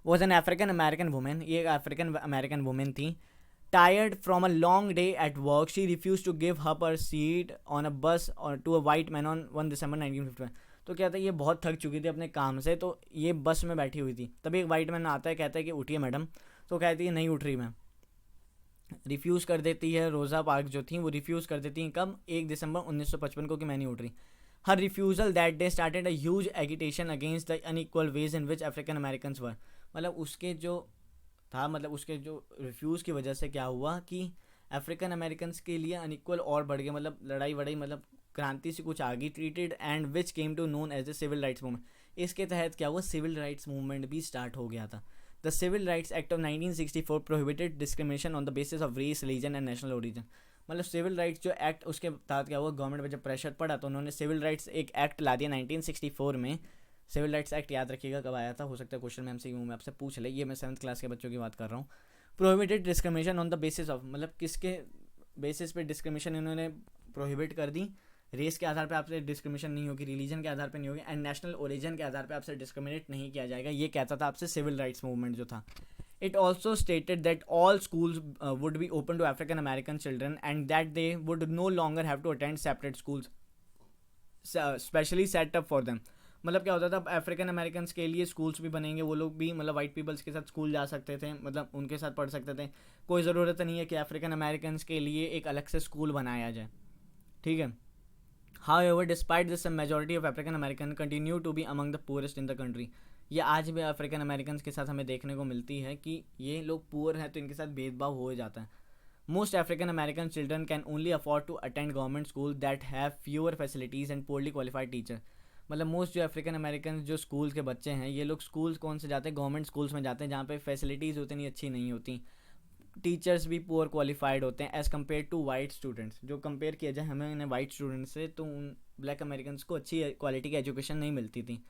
Was an African American women, ये एक अफ्रीकन अमेरिकन वुमेन थी। Tired from a long day at work she refuse to give her seat on a bus और to a white man on 1 December 1951। तो क्या था, ये बहुत थक चुकी थी अपने काम से, तो ये बस में बैठी हुई थी। तभी एक वाइट मैन आता है, कहता है कि उठिए मैडम, तो कहती है नहीं उठ रही मैं, रिफ्यूज़ कर देती है। रोज़ा पार्क जो थी वो रिफ्यूज़ कर देती हैं कब, 1 दिसंबर 1955 को, कि मैं नहीं उठ रही। Her refusal that day started a huge agitation against the unequal ways in which African American were. मतलब उसके जो था, मतलब उसके जो रिफ्यूज़ की वजह से क्या हुआ कि अफ्रीकन अमेरिकन के लिए अनइक्वल और बढ़ गया, मतलब लड़ाई वड़ाई, मतलब क्रांति से कुछ आ गई। Treated and which came to known as the civil rights movement. इसके तहत क्या हुआ, सिविल राइट्स मूवमेंट भी स्टार्ट हो गया था। The civil rights act of 1964 prohibited discrimination on the basis of race, religion and national origin. मतलब सिविल राइट्स जो एक्ट, उसके तहत क्या हुआ, गवर्नमेंट पर जब प्रेशर पड़ा तो उन्होंने सिविल राइट्स एक एक्ट ला दिया 1964 में। सिविल राइट्स एक्ट याद रखिएगा कब आया था, हो सकता है क्वेश्चन में MCQ में आपसे पूछ ले, ये मैं 7th क्लास के बच्चों की बात कर रहा हूँ। Prohibited discrimination on the basis of, मतलब किसके बेसिस पे डिस्क्रिमिनेशन इन्होंने प्रोहिबिट कर दी, रेस के आधार पे आपसे डिस्क्रिमिनेशन नहीं होगी, रिलीजन के आधार पे नहीं होगी, एंड नेशनल ओरिजिन के आधार पे आपसे डिस्क्रिमिनेट नहीं किया जाएगा, ये कहता था आपसे सिविल राइट्स मूवमेंट जो था। It also stated that all schools would be open to African American children and that they would no longer have to attend separate schools, specially set up for them. मतलब क्या होता था, अफ्रीकन अमेरिकन के लिए स्कूल्स भी बनेंगे, वो लोग भी मतलब वाइट पीपल्स के साथ स्कूल जा सकते थे, मतलब उनके साथ पढ़ सकते थे। कोई ज़रूरत नहीं है कि अफ्रीकन अमेरिकन के लिए एक अलग से स्कूल बनाया जाए, ठीक है। However, despite this, a majority of African American continue to be among the poorest in the country. ये आज भी अफ्रीकन अमेरिकन के साथ हमें देखने को मिलती है कि ये लोग पुअर हैं तो इनके साथ भेदभाव हो जाता है। Most African American children can only afford to attend government school that have fewer facilities and poorly qualified teacher. मतलब मोस्ट जो अफ्रीकन अमेरिकन जो स्कूल के बच्चे हैं, ये लोग स्कूल कौन से जाते हैं, गवर्नमेंट स्कूल्स में जाते हैं जहाँ पे फैसिलिटीज़ उतनी अच्छी नहीं होती, टीचर्स भी पुअर क्वालिफाइड होते हैं as compare to white students. जो कंपेयर किया जाए हमें उन्हें वाइट स्टूडेंट्स से, तो उन ब्लैक अमेरिकन को अच्छी क्वालिटी की एजुकेशन नहीं मिलती थी।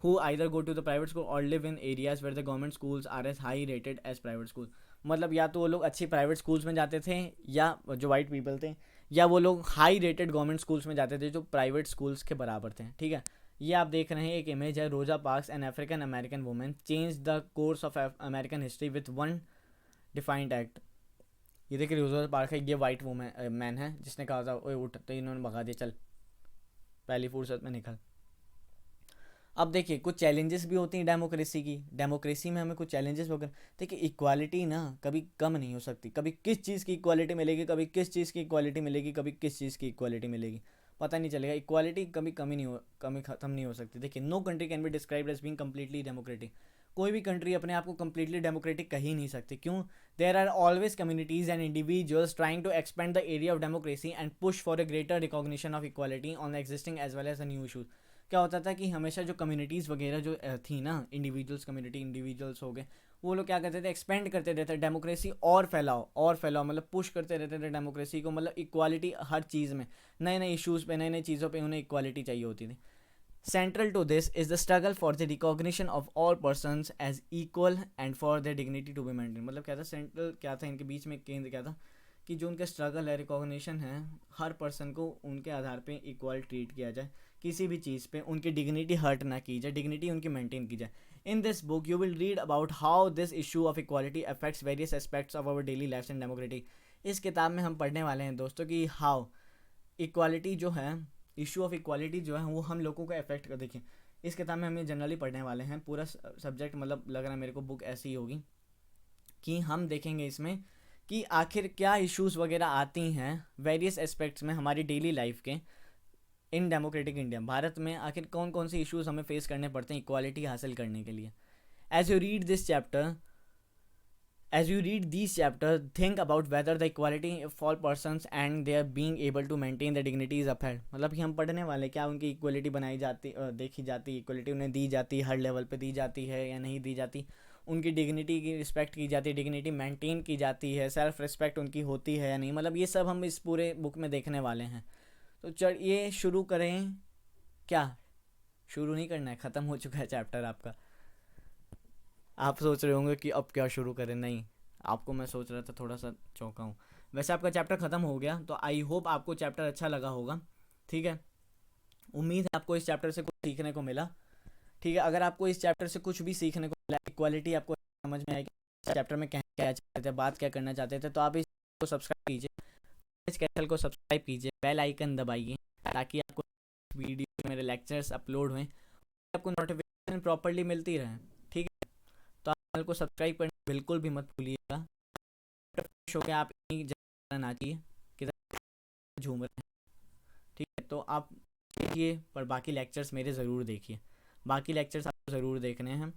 who either go to the private school or live in areas where the government schools are as high rated as private school। मतलब या तो वो लोग अच्छी प्राइवेट स्कूल्स में जाते थे, या जो वाइट पीपल थे, या वो लोग हाई रेटेड गवर्नमेंट स्कूल्स में जाते थे जो प्राइवेट स्कूल्स के बराबर थे, ठीक है। ये आप देख रहे हैं एक इमेज है, रोजा parks N African American women change the course of American history with one defined act. ये देखिए रोजा पार्क है, ये वाइट वुमेन मैन है जिसने कहा था ओए उठ, तो इन्होंने भगा दिया, चल पहली फुर्सत में निकल। अब देखिए कुछ चैलेंजेस भी होती हैं डेमोक्रेसी की, डेमोक्रेसी में हमें कुछ चैलेंजेस वगैरह। देखिए इक्वालिटी ना कभी कम नहीं हो सकती, कभी किस चीज़ की इक्वालिटी मिलेगी, कभी किस चीज़ की इक्वालिटी मिलेगी, कभी किस चीज़ की इक्वालिटी मिलेगी, पता नहीं चलेगा। इक्वालिटी कभी कमी ख़त्म नहीं हो सकती। देखिए no country can be described as being completely democratic. कोई भी कंट्री अपने आप को कम्प्लीटली डेमोक्रेटिक कह ही नहीं सकती। क्यों? There are always communities and individuals trying to expand the area of democracy and push for a greater recognition of equality on existing as well as a new issues. क्या होता था कि हमेशा जो कम्युनिटीज़ वगैरह जो थी ना, इंडिविजुअल्स कम्युनिटी इंडिविजुअल्स हो गए, वो लोग क्या करते थे, एक्सपेंड करते रहते डेमोक्रेसी और फैलाओ और फैलाओ, मतलब पुश करते रहते थे डेमोक्रेसी को, मतलब इक्वालिटी हर चीज़ में, नए नए इश्यूज़ पे, नई नई चीज़ों पे उन्हें इक्वालिटी चाहिए होती थी। Central to this is the struggle for the recognition of all persons as equal and for their dignity to be maintained। मतलब क्या था, सेंट्रल क्या था इनके बीच में, केंद्र क्या था कि जो उनका स्ट्रगल है, रिकॉग्निशन है, हर पर्सन को उनके आधार पे इक्वल ट्रीट किया जाए, किसी भी चीज़ पे उनकी डिग्निटी हर्ट ना की जाए, डिग्निटी उनकी मेंटेन की जाए। In this book you will read about how this issue of equality affects various aspects of our daily life and democratic. इस किताब में हम पढ़ने वाले हैं दोस्तों कि हाउ इक्वालिटी जो है, इशू ऑफ इक्वालिटी जो है वो हम लोगों को अफेक्ट कर। देखिए इस किताब में हम ये जनरली पढ़ने वाले हैं, पूरा सब्जेक्ट मतलब लग रहा है मेरे को बुक ऐसी ही होगी कि हम देखेंगे इसमें कि आखिर क्या इश्यूज़ वगैरह आती हैं वेरियस एस्पेक्ट्स में हमारी डेली लाइफ के, इन डेमोक्रेटिक इंडिया भारत में आखिर कौन कौन से इश्यूज़ हमें फेस करने पड़ते हैं इक्वालिटी हासिल करने के लिए। As you read this chapter, as you read these chapters, think about whether the equality of all persons and their being able to maintain their dignity is upheld। मतलब कि हम पढ़ने वाले क्या उनकी इक्वलिटी बनाई जाती, देखी जाती, इक्वलिटी उन्हें दी जाती, हर लेवल पे दी जाती है या नहीं दी जाती, उनकी डिग्निटी की रिस्पेक्ट की जाती है, डिग्निटी मेंटेन की जाती है, सेल्फ रिस्पेक्ट उनकी होती है या नहीं। मतलब ये सब हम इस पूरे बुक में देखने वाले हैं। तो ये शुरू करें क्या? शुरू नहीं करना है, ख़त्म हो चुका है चैप्टर आपका। आप सोच रहे होंगे कि अब क्या शुरू करें, नहीं, आपको मैं सोच रहा था थोड़ा सा चौंका हूँ। वैसे आपका चैप्टर ख़त्म हो गया, तो आई होप आपको चैप्टर अच्छा लगा होगा, ठीक है। उम्मीद है आपको इस चैप्टर से कुछ सीखने को मिला, ठीक है। अगर आपको इस चैप्टर से कुछ भी सीखने को मिला, इक्वालिटी आपको समझ में आएगी चैप्टर में क्या क्या चाहते थे, बात क्या करना चाहते थे, तो आप इसको सब्सक्राइब कीजिए, इस चैनल को सब्सक्राइब कीजिए, बेल आइकन दबाइए ताकि आपको वीडियो मेरे लेक्चर्स अपलोड हुए आपको नोटिफिकेशन प्रॉपरली मिलती रहे, ठीक है। तो आप चैनल को सब्सक्राइब करना बिल्कुल भी मत भूलिएगा। खुश होकर आप इन्हीं जगह ना चाहिए किधर झूम रहे हैं, ठीक है। तो आप देखिए, पर बाकी लेक्चर्स मेरे ज़रूर देखिए, बाकी लेक्चर्स आपको ज़रूर देखने हैं।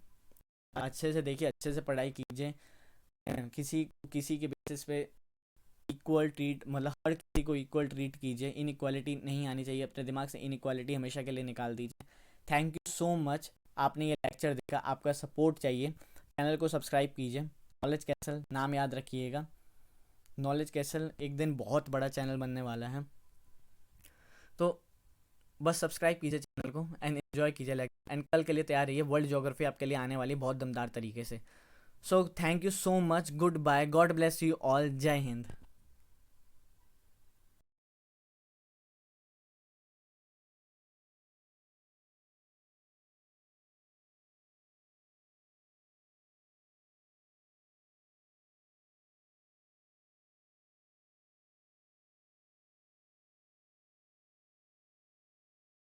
अच्छे से देखिए, अच्छे से पढ़ाई कीजिए, किसी किसी के बेसिस पे इक्वल ट्रीट, मतलब हर किसी को इक्वल ट्रीट कीजिए, इनइक्वालिटी नहीं आनी चाहिए, अपने दिमाग से इनइक्वालिटी हमेशा के लिए निकाल दीजिए। थैंक यू सो मच, आपने ये लेक्चर देखा, आपका सपोर्ट चाहिए, चैनल को सब्सक्राइब कीजिए। नॉलेज कैसल नाम याद रखिएगा, नॉलेज कैसल एक दिन बहुत बड़ा चैनल बनने वाला है। तो बस सब्सक्राइब कीजिए चैनल को एंड एंजॉय कीजिए लाइक, एंड कल के लिए तैयार रहिए, वर्ल्ड ज्योग्राफी आपके लिए आने वाली बहुत दमदार तरीके से। So thank you so much, good bye, God bless you all, जय हिंद।